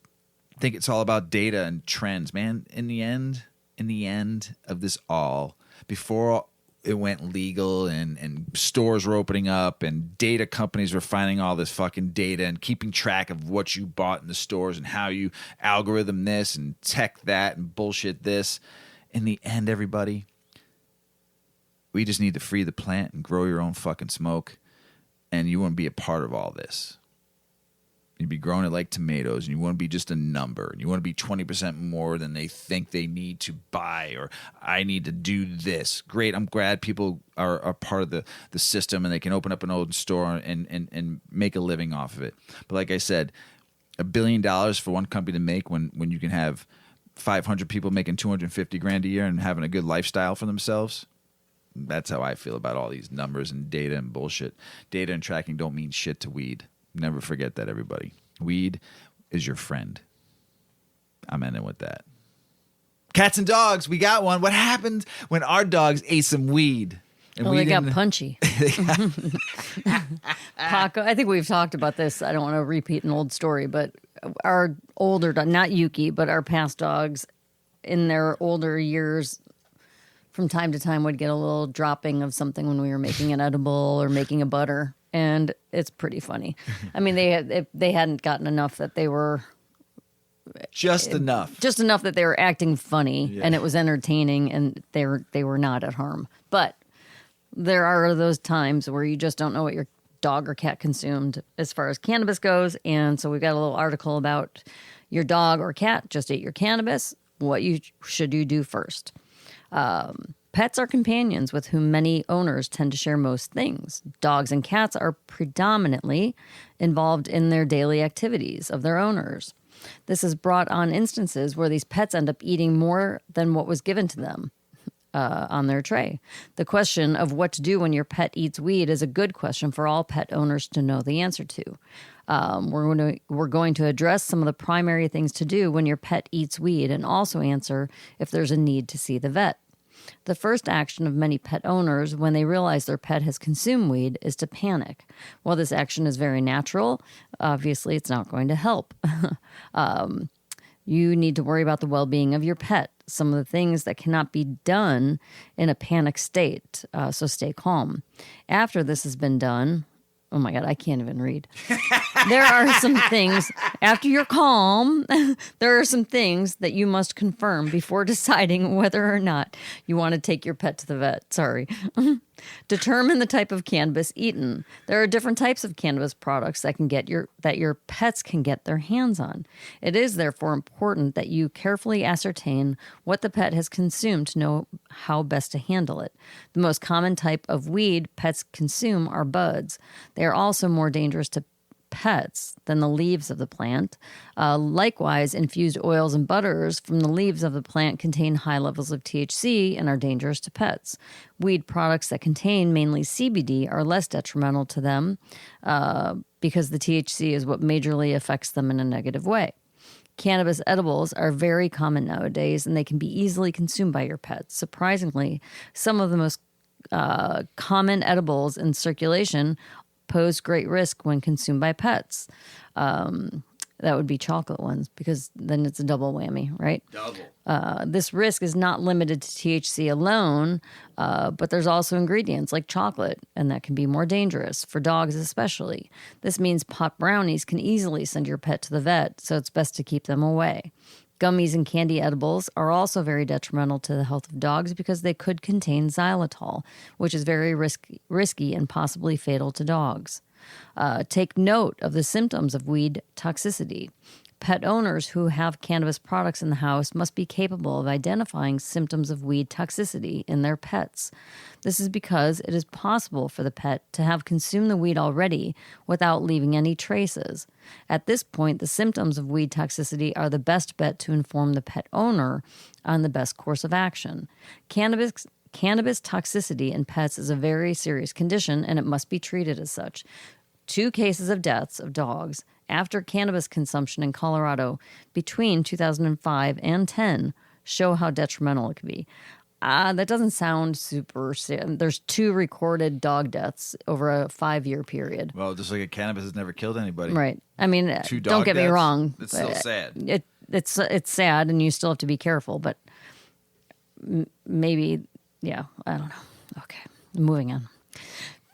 think it's all about data and trends, man. In the end of this all, before it went legal and stores were opening up and data companies were finding all this fucking data and keeping track of what you bought in the stores and how you algorithm this and tech that and bullshit this. In the end, everybody, we just need to free the plant and grow your own fucking smoke, and you wouldn't be a part of all this. You'd be growing it like tomatoes, and you want to be just a number. And you want to be 20% more than they think they need to buy, or I need to do this. Great, I'm glad people are part of the system, and they can open up an old store and make a living off of it. But like I said, $1 billion for one company to make when you can have 500 people making $250,000 a year and having a good lifestyle for themselves. That's how I feel about all these numbers and data and bullshit. Data and tracking don't mean shit to weed. Never forget that, everybody. Weed is your friend. I'm ending with that. Cats and dogs, we got one. What happened when our dogs ate some weed? And they got punchy. Paco, I think we've talked about this. I don't want to repeat an old story, but our older dog, not Yuki, but our past dogs in their older years, from time to time would get a little dropping of something when we were making an edible or making a butter. And it's pretty funny. I mean, they hadn't gotten enough that they were just enough that they were acting funny, and it was entertaining, and they were not at harm. But there are those times where you just don't know what your dog or cat consumed as far as cannabis goes, and so we got a little article about your dog or cat just ate your cannabis. What should you do first? Pets are companions with whom many owners tend to share most things. Dogs and cats are predominantly involved in their daily activities of their owners. This has brought on instances where these pets end up eating more than what was given to them on their tray. The question of what to do when your pet eats weed is a good question for all pet owners to know the answer to. We're going to address some of the primary things to do when your pet eats weed, and also answer if there's a need to see the vet. The first action of many pet owners when they realize their pet has consumed weed is to panic. While this action is very natural, obviously it's not going to help. You need to worry about the well-being of your pet. Some of the things that cannot be done in a panic state, so stay calm. After this has been done, oh my God, I can't even read. There are some things, after you're calm, there are some things that you must confirm before deciding whether or not you want to take your pet to the vet. Sorry. Determine the type of cannabis eaten. There are different types of cannabis products that your pets can get their hands on. It is therefore important that you carefully ascertain what the pet has consumed to know how best to handle it. The most common type of weed pets consume are buds. They are also more dangerous to pets than the leaves of the plant. Likewise, infused oils and butters from the leaves of the plant contain high levels of THC and are dangerous to pets. Weed products that contain mainly CBD are less detrimental to them because the THC is what majorly affects them in a negative way. Cannabis edibles are very common nowadays, and they can be easily consumed by your pets. Surprisingly, some of the most common edibles in circulation pose great risk when consumed by pets. That would be chocolate ones, because then it's a double whammy, right? Double. This risk is not limited to THC alone, but there's also ingredients like chocolate, and that can be more dangerous for dogs especially. This means pot brownies can easily send your pet to the vet, so it's best to keep them away. Gummies and candy edibles are also very detrimental to the health of dogs because they could contain xylitol, which is very risky and possibly fatal to dogs. Take note of the symptoms of weed toxicity. Pet owners who have cannabis products in the house must be capable of identifying symptoms of weed toxicity in their pets. This is because it is possible for the pet to have consumed the weed already without leaving any traces. At this point, the symptoms of weed toxicity are the best bet to inform the pet owner on the best course of action. Cannabis toxicity in pets is a very serious condition, and it must be treated as such. 2 cases of deaths of dogs after cannabis consumption in Colorado between 2005 and 10 show how detrimental it can be. That doesn't sound super serious. There's 2 recorded dog deaths over a 5-year period. Well, just like cannabis has never killed anybody. Right. I mean, 2 don't dog get me deaths? wrong. It's still sad. It's sad, and you still have to be careful, but maybe, yeah, I don't know. Okay, moving on.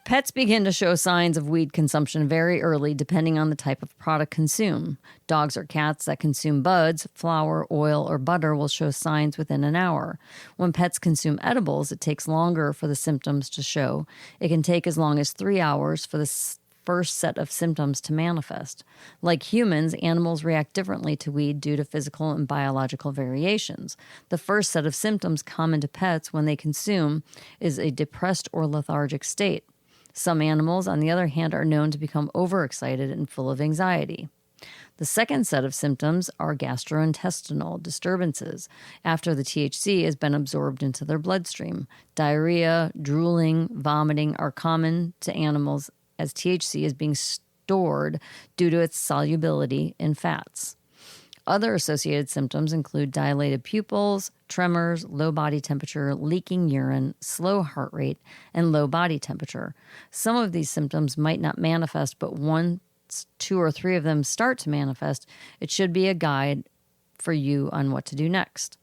Pets begin to show signs of weed consumption very early, depending on the type of product consumed. Dogs or cats that consume buds, flour, oil, or butter will show signs within an hour. When pets consume edibles, it takes longer for the symptoms to show. It can take as long as 3 hours for the first set of symptoms to manifest. Like humans, animals react differently to weed due to physical and biological variations. The first set of symptoms common to pets when they consume is a depressed or lethargic state. Some animals, on the other hand, are known to become overexcited and full of anxiety. The second set of symptoms are gastrointestinal disturbances after the THC has been absorbed into their bloodstream. Diarrhea, drooling, vomiting are common to animals as THC is being stored due to its solubility in fats. Other associated symptoms include dilated pupils, tremors, low body temperature, leaking urine, slow heart rate, and low body temperature. Some of these symptoms might not manifest, but once 2 or 3 of them start to manifest, it should be a guide for you on what to do next.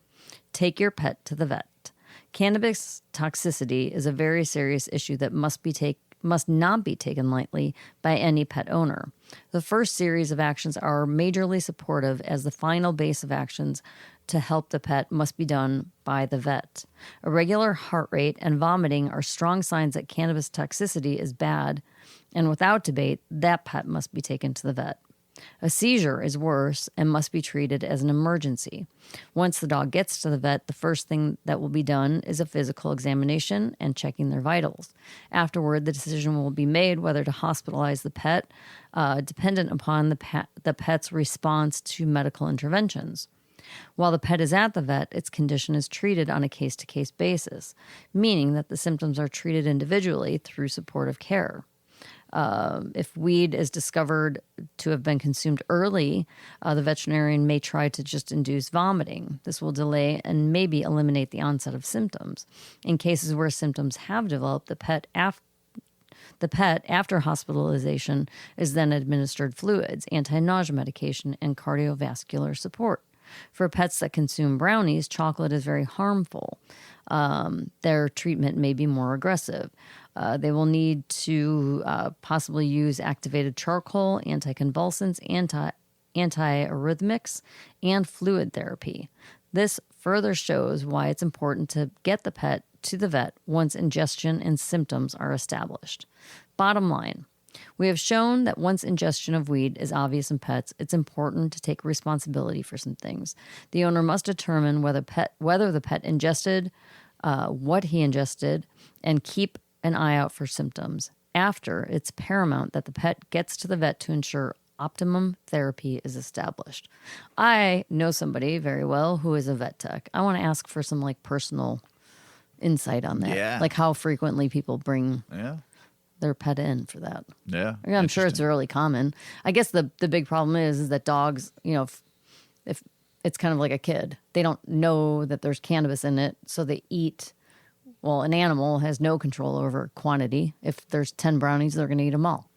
Take your pet to the vet. Cannabis toxicity is a very serious issue that must not be taken lightly by any pet owner. The first series of actions are majorly supportive, as the final base of actions to help the pet must be done by the vet. Irregular heart rate and vomiting are strong signs that cannabis toxicity is bad, and without debate, that pet must be taken to the vet. A seizure is worse and must be treated as an emergency. Once the dog gets to the vet, the first thing that will be done is a physical examination and checking their vitals. Afterward, the decision will be made whether to hospitalize the pet, dependent upon the pet's response to medical interventions. While the pet is at the vet, its condition is treated on a case-to-case basis, meaning that the symptoms are treated individually through supportive care. If weed is discovered to have been consumed early, the veterinarian may try to just induce vomiting. This will delay and maybe eliminate the onset of symptoms. In cases where symptoms have developed, the pet after hospitalization is then administered fluids, anti-nausea medication, and cardiovascular support. For pets that consume brownies, chocolate is very harmful. Their treatment may be more aggressive. They will need to possibly use activated charcoal, anticonvulsants, antiarrhythmics, and fluid therapy. This further shows why it's important to get the pet to the vet once ingestion and symptoms are established. Bottom line, we have shown that once ingestion of weed is obvious in pets, it's important to take responsibility for some things. The owner must determine whether the pet ingested, what he ingested, and keep an eye out for symptoms. After, it's paramount that the pet gets to the vet to ensure optimum therapy is established. I know somebody very well who is a vet tech. I want to ask for some personal insight on that. Yeah. Like how frequently people bring their pet in for that. Yeah. I'm sure it's really common. I guess the big problem is that dogs, if it's kind of like a kid, they don't know that there's cannabis in it, so they eat. Well, an animal has no control over quantity. If there's 10 brownies, they're going to eat them all.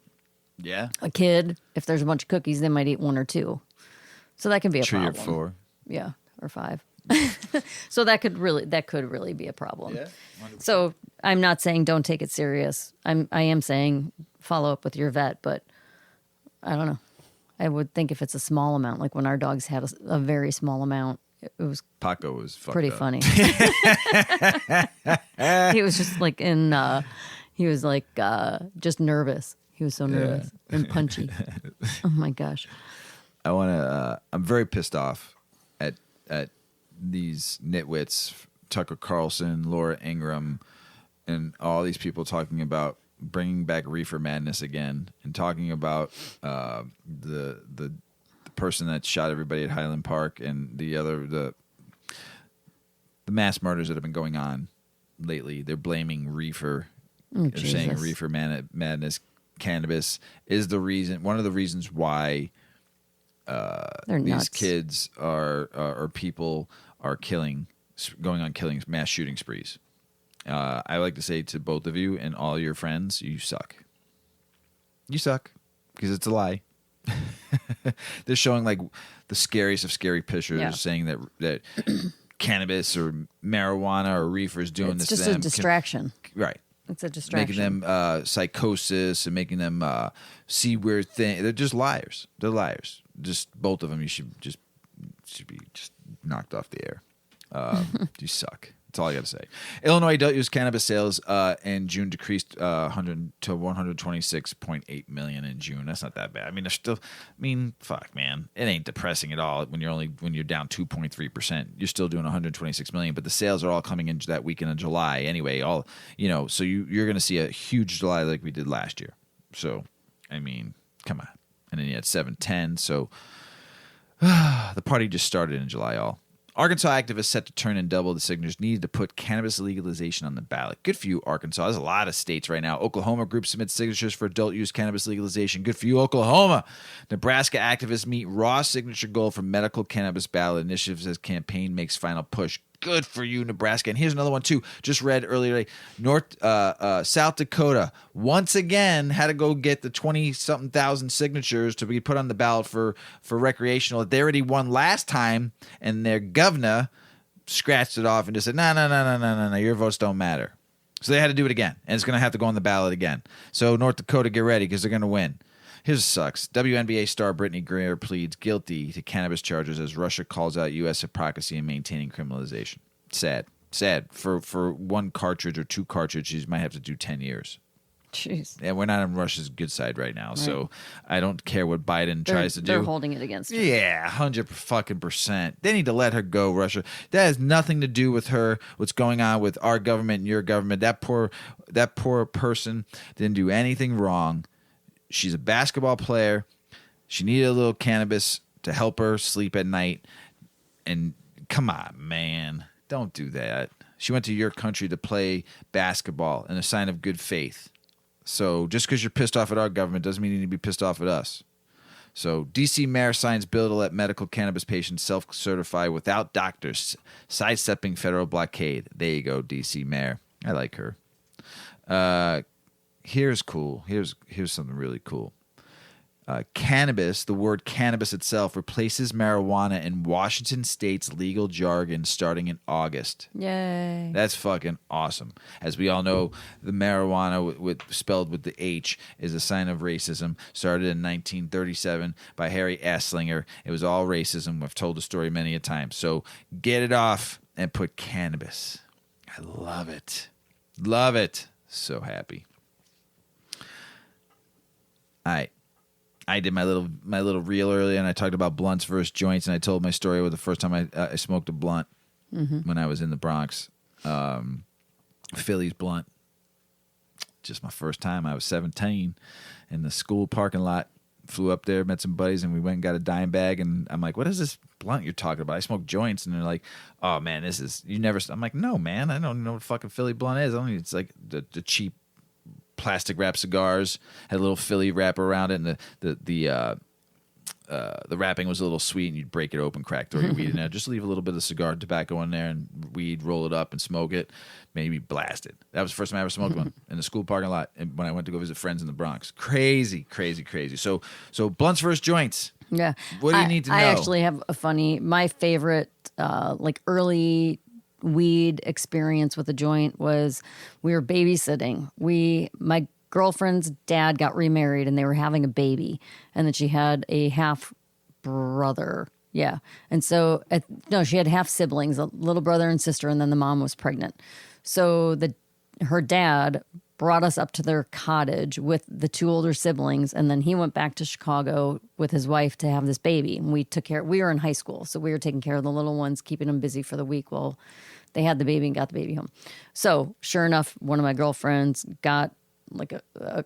Yeah. A kid, if there's a bunch of cookies, they might eat 1 or 2. So that can be a 3 or problem. 4. Yeah, or 5. So that could really be a problem. Yeah. So I'm not saying don't take it serious. I am saying follow up with your vet, but I don't know. I would think if it's a small amount, like when our dogs had a very small amount, it was Paco was fucked pretty up. funny. He was just like he was like just nervous. He was so nervous and punchy. Oh my gosh. I'm very pissed off at these nitwits, Tucker Carlson, Laura Ingraham, and all these people talking about bringing back reefer madness again, and talking about the person that shot everybody at Highland Park and the mass murders that have been going on lately. They're blaming reefer. They're saying reefer madness, cannabis is the reason. One of the reasons why these nuts. kids or people are going on killing mass shooting sprees. I like to say to both of you and all your friends, you suck. You suck because it's a lie. They're showing like the scariest of scary pictures, saying that cannabis or marijuana or reefer is doing this to them. It's just a distraction. Right. It's a distraction. Making them psychosis and making them see weird things. They're just liars. They're liars. Just both of them. You should be knocked off the air. You suck. That's all I got to say. Illinois adult use cannabis sales in June decreased 100 to 126.8 million in June. That's not that bad. I mean, they're still. I mean, fuck, man, it ain't depressing at all. When you're down 2.3%, you're still doing 126 million. But the sales are all coming into that weekend in July anyway. So you're going to see a huge July like we did last year. So, I mean, come on. And then you had 710. So the party just started in July. Arkansas activists set to turn and double the signatures needed to put cannabis legalization on the ballot. Good for you, Arkansas. There's a lot of states right now. Oklahoma group submits signatures for adult use cannabis legalization. Good for you, Oklahoma. Nebraska activists meet raw signature goal for medical cannabis ballot initiatives as campaign makes final push. Good for you, Nebraska. And here's another one, too. Just read earlier today. South Dakota once again had to go get the 20-something thousand signatures to be put on the ballot for recreational. They already won last time, and their governor scratched it off and just said, no, your votes don't matter. So they had to do it again, and it's going to have to go on the ballot again. So North Dakota, get ready because they're going to win. Here's sucks. WNBA star Brittany Greer pleads guilty to cannabis charges as Russia calls out U.S. hypocrisy in maintaining criminalization. Sad. For one cartridge or 2 cartridges, you might have to do 10 years. Jeez. And we're not on Russia's good side right now, so I don't care what Biden tries to do. They're holding it against her. Yeah, 100%. They need to let her go, Russia. That has nothing to do with her. What's going on with our government and your government? That poor person didn't do anything wrong. She's a basketball player. She needed a little cannabis to help her sleep at night. And come on, man. Don't do that. She went to your country to play basketball in a sign of good faith. So just because you're pissed off at our government doesn't mean you need to be pissed off at us. So D.C. mayor signs bill to let medical cannabis patients self-certify without doctors, sidestepping federal blockade. There you go, D.C. mayor. I like her. Here's cool. Here's something really cool. Cannabis, the word cannabis itself, replaces marijuana in Washington State's legal jargon starting in August. Yay. That's fucking awesome. As we all know, the marijuana spelled with the H is a sign of racism. Started in 1937 by Harry Anslinger. It was all racism. I've told the story many a time. So get it off and put cannabis. I love it. Love it. So happy. I did my little reel earlier, and I talked about blunts versus joints, and I told my story with the first time I smoked a blunt when I was in the Bronx. Philly's blunt. Just my first time. I was 17 in the school parking lot. Flew up there, met some buddies, and we went and got a dime bag. And I'm like, "What is this blunt you're talking about?" I smoke joints, and they're like, "Oh man, this is you never." I'm like, "No, man, I don't know what fucking Philly blunt is. It's like the cheap plastic wrap cigars, had a little Philly wrap around it, and the wrapping was a little sweet, and you'd break it open, crack, throw your weed in there. Just leave a little bit of cigar tobacco in there and weed, roll it up and smoke it, maybe blast it. That was the first time I ever smoked one in the school parking lot and when I went to go visit friends in the Bronx. Crazy. So blunts versus joints. Yeah. What do you need to know? I actually have my favorite, like early weed experience with a joint was we were babysitting. My girlfriend's dad got remarried and they were having a baby, and then she had a half brother. Yeah. And so, no, she had half siblings, a little brother and sister, and then the mom was pregnant. So her dad brought us up to their cottage with the two older siblings, and then he went back to Chicago with his wife to have this baby. And we were in high school, so we were taking care of the little ones, keeping them busy for the week while they had the baby and got the baby home. So sure enough, one of my girlfriends got like a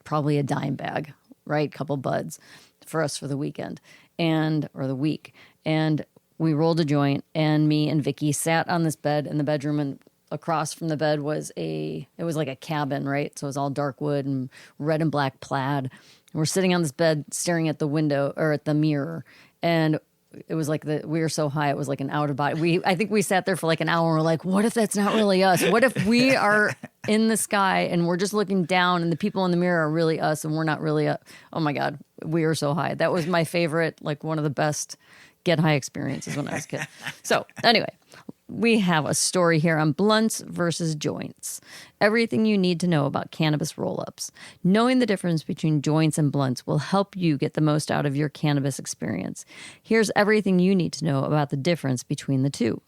probably a dime bag, right? Couple buds for us for the weekend or the week. And we rolled a joint, and me and Vicky sat on this bed in the bedroom, and across from the bed was it was like a cabin, right? So it was all dark wood and red and black plaid. And we're sitting on this bed staring at the window or at the mirror. And it was like we were so high, it was like an out of body. I think we sat there for like an hour and we're like, what if that's not really us? What if we are in the sky and we're just looking down and the people in the mirror are really us and we're not really oh my God, we were so high. That was my favorite, like one of the best get high experiences when I was a kid. So anyway, we have a story here on blunts versus joints. Everything you need to know about cannabis roll-ups. Knowing the difference between joints and blunts will help you get the most out of your cannabis experience. Here's everything you need to know about the difference between the two.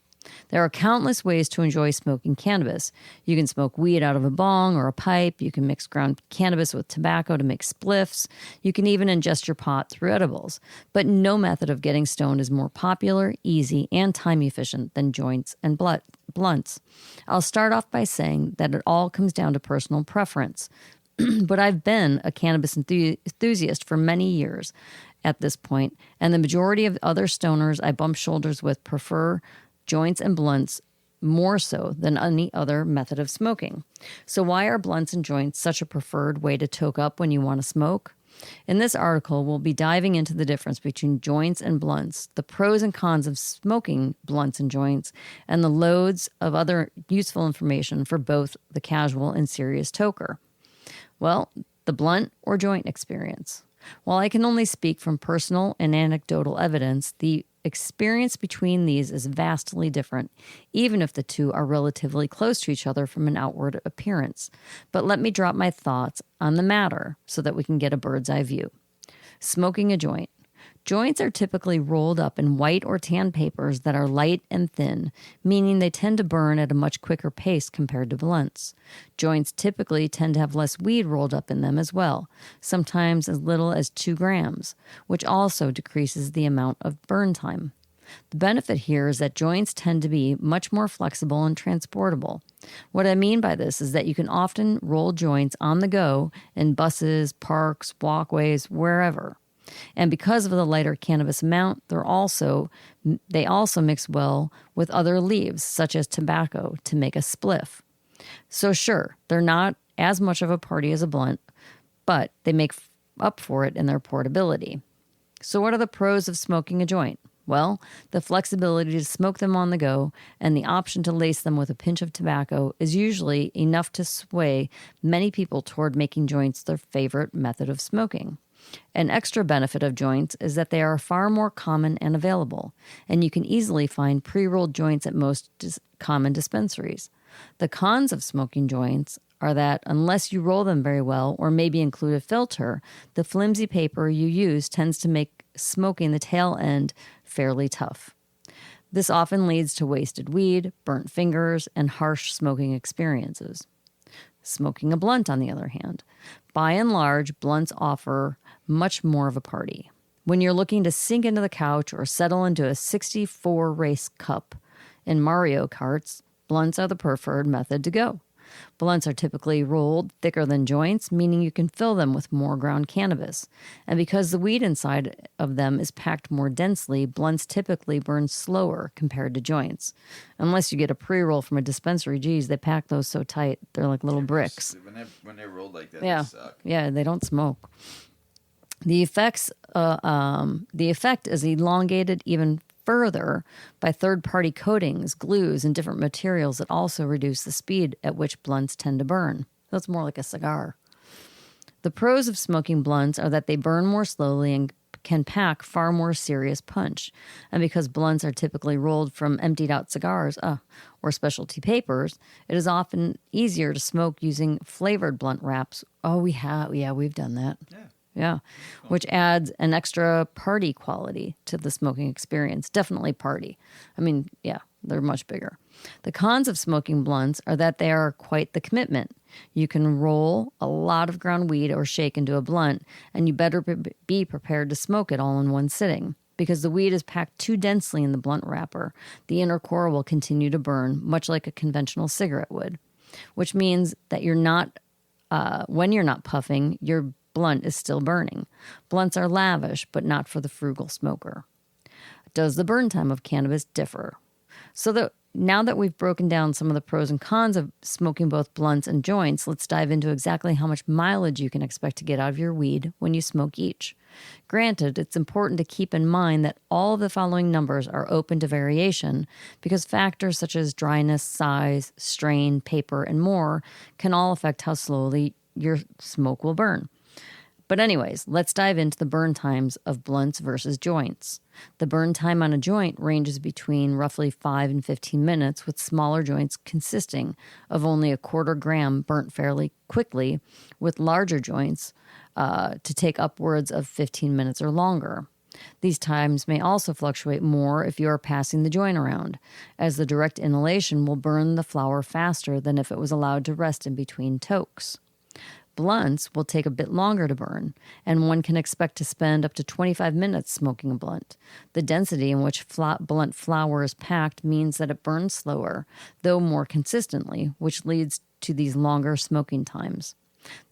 There are countless ways to enjoy smoking cannabis. You can smoke weed out of a bong or a pipe. You can mix ground cannabis with tobacco to make spliffs. You can even ingest your pot through edibles. But no method of getting stoned is more popular, easy, and time efficient than joints and blunts. I'll start off by saying that it all comes down to personal preference. But I've been a cannabis enthusiast for many years at this point, and the majority of other stoners I bump shoulders with prefer joints and blunts more so than any other method of smoking. So why are blunts and joints such a preferred way to toke up when you want to smoke? In this article, we'll be diving into the difference between joints and blunts, the pros and cons of smoking blunts and joints, and the loads of other useful information for both the casual and serious toker. Well, the blunt or joint experience. While I can only speak from personal and anecdotal evidence, the experience between these is vastly different, even if the two are relatively close to each other from an outward appearance. But let me drop my thoughts on the matter so that we can get a bird's eye view. Smoking a joint. Joints are typically rolled up in white or tan papers that are light and thin, meaning they tend to burn at a much quicker pace compared to blunts. Joints typically tend to have less weed rolled up in them as well, sometimes as little as 2 grams, which also decreases the amount of burn time. The benefit here is that joints tend to be much more flexible and transportable. What I mean by this is that you can often roll joints on the go in buses, parks, walkways, wherever. And because of the lighter cannabis amount, they also mix well with other leaves, such as tobacco, to make a spliff. So sure, they're not as much of a party as a blunt, but they make up for it in their portability. So what are the pros of smoking a joint? Well, the flexibility to smoke them on the go and the option to lace them with a pinch of tobacco is usually enough to sway many people toward making joints their favorite method of smoking. An extra benefit of joints is that they are far more common and available, and you can easily find pre-rolled joints at most common dispensaries. The cons of smoking joints are that unless you roll them very well or maybe include a filter, the flimsy paper you use tends to make smoking the tail end fairly tough. This often leads to wasted weed, burnt fingers, and harsh smoking experiences. Smoking a blunt, on the other hand. By and large, blunts offer much more of a party. When you're looking to sink into the couch or settle into a 64 race cup in Mario Karts, blunts are the preferred method to go. Blunts are typically rolled thicker than joints, meaning you can fill them with more ground cannabis. And because the weed inside of them is packed more densely, blunts typically burn slower compared to joints. Unless you get a pre-roll from a dispensary, geez, they pack those so tight, they're like little bricks. When they're rolled like that, Yeah. they suck. Yeah, they don't smoke. The effect is elongated even further by third-party coatings, glues, and different materials that also reduce the speed at which blunts tend to burn. So it's more like a cigar. The pros of smoking blunts are that they burn more slowly and can pack far more serious punch. And because blunts are typically rolled from emptied out cigars or specialty papers, it is often easier to smoke using flavored blunt wraps. Oh, we have. Yeah, we've done that. Yeah. Which adds an extra party quality to the smoking experience. Definitely party. I mean, yeah, they're much bigger. The cons of smoking blunts are that they are quite the commitment. You can roll a lot of ground weed or shake into a blunt, and you better be prepared to smoke it all in one sitting. Because the weed is packed too densely in the blunt wrapper, the inner core will continue to burn, much like a conventional cigarette would. Which means that when you're not puffing, your blunt is still burning. Blunts are lavish, but not for the frugal smoker. Does the burn time of cannabis differ? Now that we've broken down some of the pros and cons of smoking both blunts and joints, let's dive into exactly how much mileage you can expect to get out of your weed when you smoke each. Granted, it's important to keep in mind that all of the following numbers are open to variation because factors such as dryness, size, strain, paper, and more can all affect how slowly your smoke will burn. But anyways, let's dive into the burn times of blunts versus joints. The burn time on a joint ranges between roughly 5 and 15 minutes, with smaller joints consisting of only a quarter gram burnt fairly quickly, with larger joints to take upwards of 15 minutes or longer. These times may also fluctuate more if you are passing the joint around, as the direct inhalation will burn the flower faster than if it was allowed to rest in between tokes. Blunts will take a bit longer to burn, and one can expect to spend up to 25 minutes smoking a blunt. The density in which blunt flower is packed means that it burns slower, though more consistently, which leads to these longer smoking times.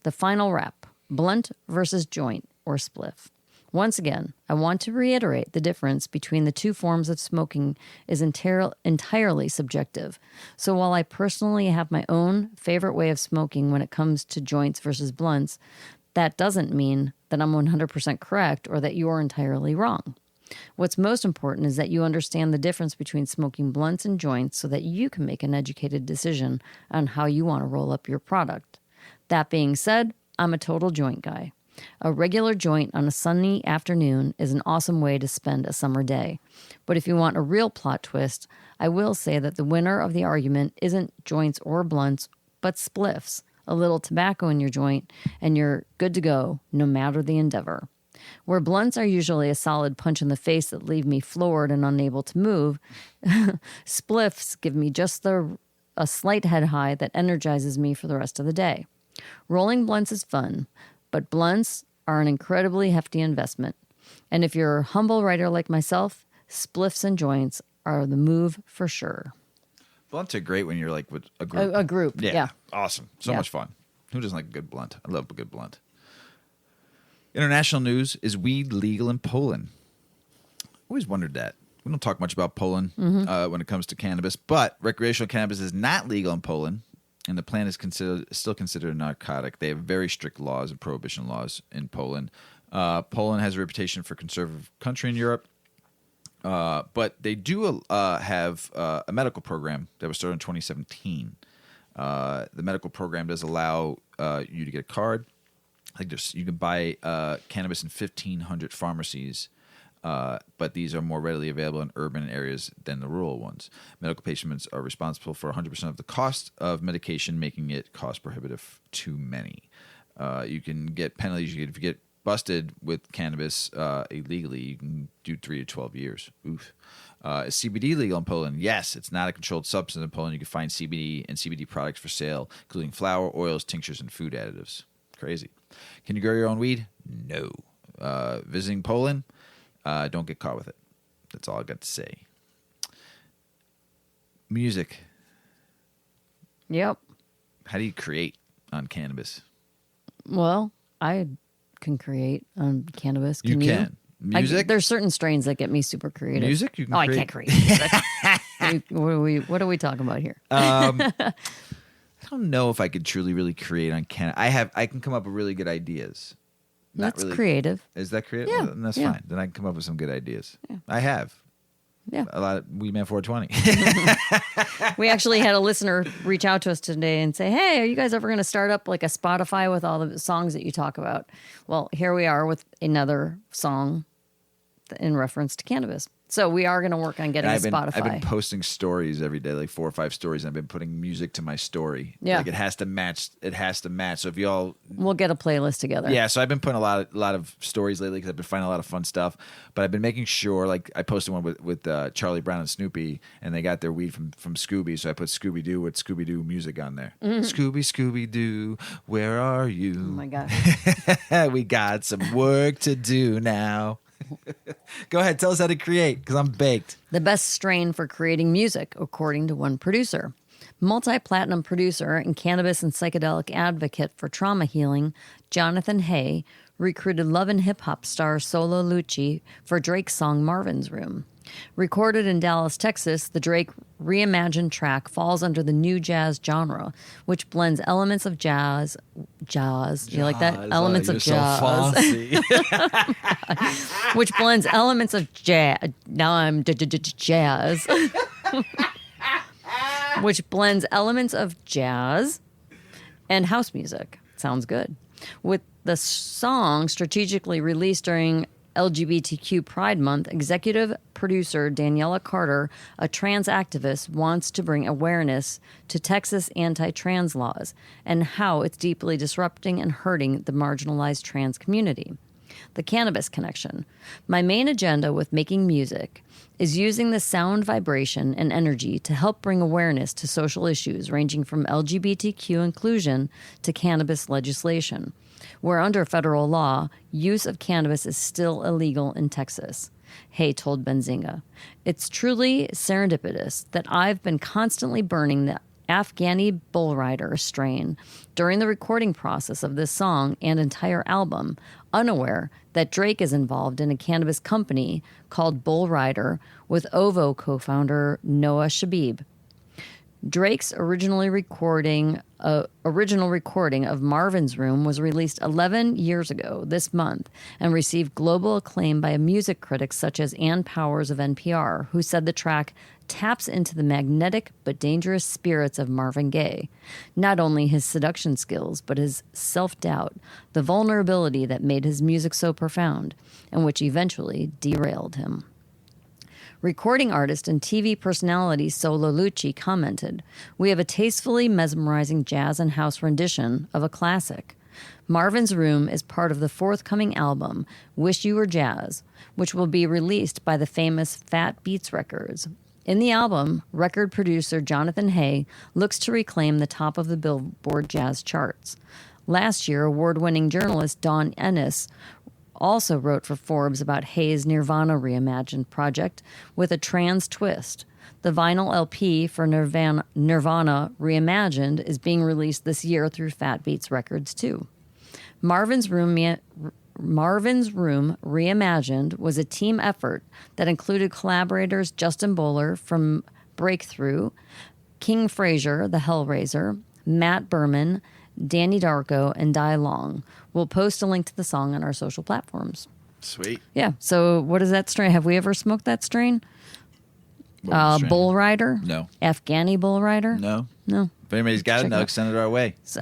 The final wrap, blunt versus joint or spliff. Once again, I want to reiterate the difference between the two forms of smoking is entirely subjective. So while I personally have my own favorite way of smoking when it comes to joints versus blunts, that doesn't mean that I'm 100% correct or that you're entirely wrong. What's most important is that you understand the difference between smoking blunts and joints so that you can make an educated decision on how you want to roll up your product. That being said, I'm a total joint guy. A regular joint on a sunny afternoon is an awesome way to spend a summer day. But if you want a real plot twist, I will say that the winner of the argument isn't joints or blunts, but spliffs. A little tobacco in your joint, and you're good to go, no matter the endeavor. Where blunts are usually a solid punch in the face that leave me floored and unable to move, spliffs give me just a slight head high that energizes me for the rest of the day. Rolling blunts is fun, but blunts are an incredibly hefty investment. And if you're a humble writer like myself, spliffs and joints are the move for sure. Blunts are great when you're like with a group. A group, yeah. Awesome. So much fun. Who doesn't like a good blunt? I love a good blunt. International news, is weed legal in Poland? Always wondered that. We don't talk much about Poland when it comes to cannabis, but recreational cannabis is not legal in Poland. And the plant is still considered a narcotic. They have very strict laws and prohibition laws in Poland. Poland has a reputation for conservative country in Europe, but they do have a medical program that was started in 2017. The medical program does allow you to get a card. I think you can buy cannabis in 1,500 pharmacies. But these are more readily available in urban areas than the rural ones. Medical patients are responsible for 100% of the cost of medication, making it cost prohibitive to many. You can get penalties. If you get busted with cannabis illegally, you can do 3 to 12 years. Oof. Is CBD legal in Poland? Yes, it's not a controlled substance in Poland. You can find CBD and CBD products for sale, including flour, oils, tinctures, and food additives. Crazy. Can you grow your own weed? No. Visiting Poland? Don't get caught with it. That's all I got to say. Music. Yep. How do you create on cannabis? Well, I can create on cannabis. You can. Music? There's certain strains that get me super creative. Music? You can I can't create music. What are we talking about here? I don't know if I could truly really create on cannabis. I can come up with really good ideas. That's really creative. Is that creative? Yeah. Well, that's fine. Then I can come up with some good ideas. Yeah. I have. Yeah. A lot of Weedman 420. We actually had a listener reach out to us today and say, hey, are you guys ever going to start up like a Spotify with all the songs that you talk about? Well, here we are with another song in reference to cannabis. So we are going to work on getting a Spotify. I've been posting stories every day, like 4 or 5 stories, and I've been putting music to my story. Yeah. Like it has to match. So if y'all, we'll get a playlist together. yeah. So I've been putting a lot of stories lately because I've been finding a lot of fun stuff. But I've been making sure, like I posted one with Charlie Brown and Snoopy, and they got their weed from Scooby. So I put Scooby Doo with Scooby Doo music on there. Scooby Doo, where are you? Oh my gosh. We got some work to do now. Go ahead, tell us how to create, because I'm baked. The best strain for creating music, according to one producer. Multi-platinum producer and cannabis and psychedelic advocate for trauma healing, Jonathan Hay, recruited love and hip-hop star Solo Lucci for Drake's song Marvin's Room. Recorded in Dallas, Texas, the Drake reimagined track falls under the new jazz genre, which blends elements of jazz. You like that? Elements of jazz. Which blends elements of jazz. Now I'm jazz. Which blends elements of jazz and house music. Sounds good. With the song strategically released during LGBTQ Pride Month, executive producer Daniela Carter, a trans activist, wants to bring awareness to Texas anti-trans laws and how it's deeply disrupting and hurting the marginalized trans community. The Cannabis Connection. My main agenda with making music is using the sound vibration and energy to help bring awareness to social issues ranging from LGBTQ inclusion to cannabis legislation, where under federal law, use of cannabis is still illegal in Texas. Hay told Benzinga, "It's truly serendipitous that I've been constantly burning the Afghani Bull Rider strain during the recording process of this song and entire album, unaware that Drake is involved in a cannabis company called Bull Rider with OVO co-founder Noah Shabib." Drake's original recording of Marvin's Room was released 11 years ago this month and received global acclaim by music critics such as Ann Powers of NPR, who said the track taps into the magnetic but dangerous spirits of Marvin Gaye. Not only his seduction skills, but his self-doubt, the vulnerability that made his music so profound, and which eventually derailed him. Recording artist and TV personality Solo Lucci commented, "We have a tastefully mesmerizing jazz and house rendition of a classic. Marvin's Room is part of the forthcoming album, Wish You Were Jazz, which will be released by the famous Fat Beats Records. In the album, record producer Jonathan Hay looks to reclaim the top of the Billboard jazz charts. Last year, award-winning journalist Dawn Ennis also wrote for Forbes about Hay's Nirvana reimagined project with a trans twist. The vinyl LP for Nirvana Reimagined is being released this year through Fat Beats Records, too. Marvin's Room Reimagined was a team effort that included collaborators Justin Bowler from Breakthrough, King Frazier, the Hellraiser, Matt Berman, Danny Darko, and Dai Long. We'll post a link to the song on our social platforms." Sweet. Yeah. So what is that strain? Have we ever smoked that strain? Bull Rider? No. Afghani Bull Rider? No. No. If anybody's got it, send it our way. So,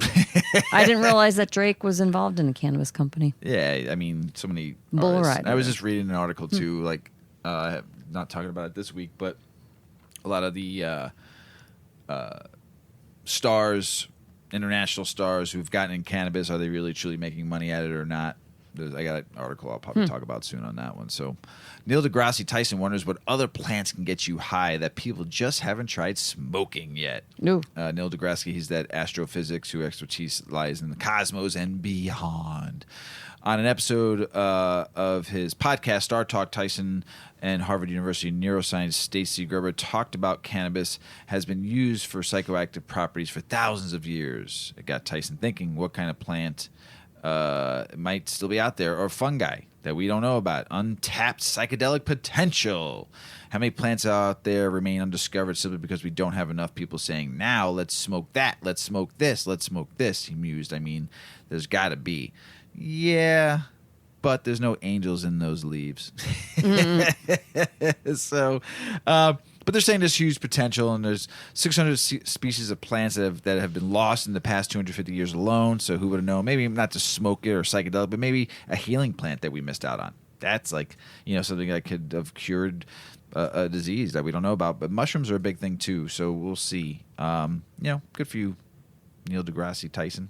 I didn't realize that Drake was involved in a cannabis company. Yeah, I mean, so many Bull artists. Rider. I was just reading an article too, like not talking about it this week, but a lot of the stars, international stars who've gotten in cannabis, are they really truly making money at it or not? I got an article I'll probably talk about soon on that one. So Neil deGrasse Tyson wonders what other plants can get you high that people just haven't tried smoking yet. No. Neil deGrasse, he's that astrophysics whose expertise lies in the cosmos and beyond. On an episode of his podcast, Star Talk, Tyson and Harvard University neuroscientist Stacy Gerber talked about cannabis has been used for psychoactive properties for thousands of years. It got Tyson thinking, what kind of plant might still be out there, or fungi that we don't know about? Untapped psychedelic potential. How many plants out there remain undiscovered simply because we don't have enough people saying, now let's smoke that, let's smoke this, let's smoke this? He mused. I mean, there's got to be. Yeah, but there's no angels in those leaves. So, but they're saying there's huge potential, and there's 600 species of plants that have been lost in the past 250 years alone. So who would have known? Maybe not to smoke it or psychedelic, but maybe a healing plant that we missed out on. that's like, something that could have cured a disease that we don't know about. But mushrooms are a big thing too, so we'll see. Good for you, Neil deGrasse Tyson.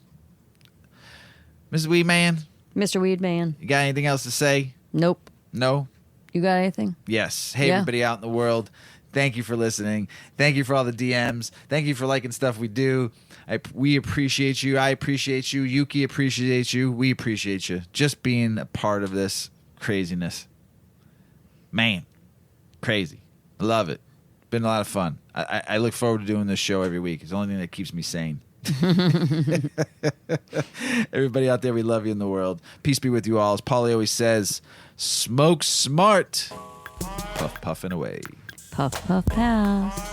Mrs. Weedman, Mr. Weedman. you got anything else to say? Nope. No? You got anything? Yes. Hey, Yeah. everybody out in the world. Thank you for listening. Thank you for all the DMs. Thank you for liking stuff we do. We appreciate you. I appreciate you. Yuki appreciates you. We appreciate you. Just being a part of this craziness. Man, crazy. I love it. Been a lot of fun. I look forward to doing this show every week. It's the only thing that keeps me sane. Everybody out there, we love you in the world. Peace be with you all. As Paulie always says, smoke smart. Puff, puffing away. Puff, puff, pass.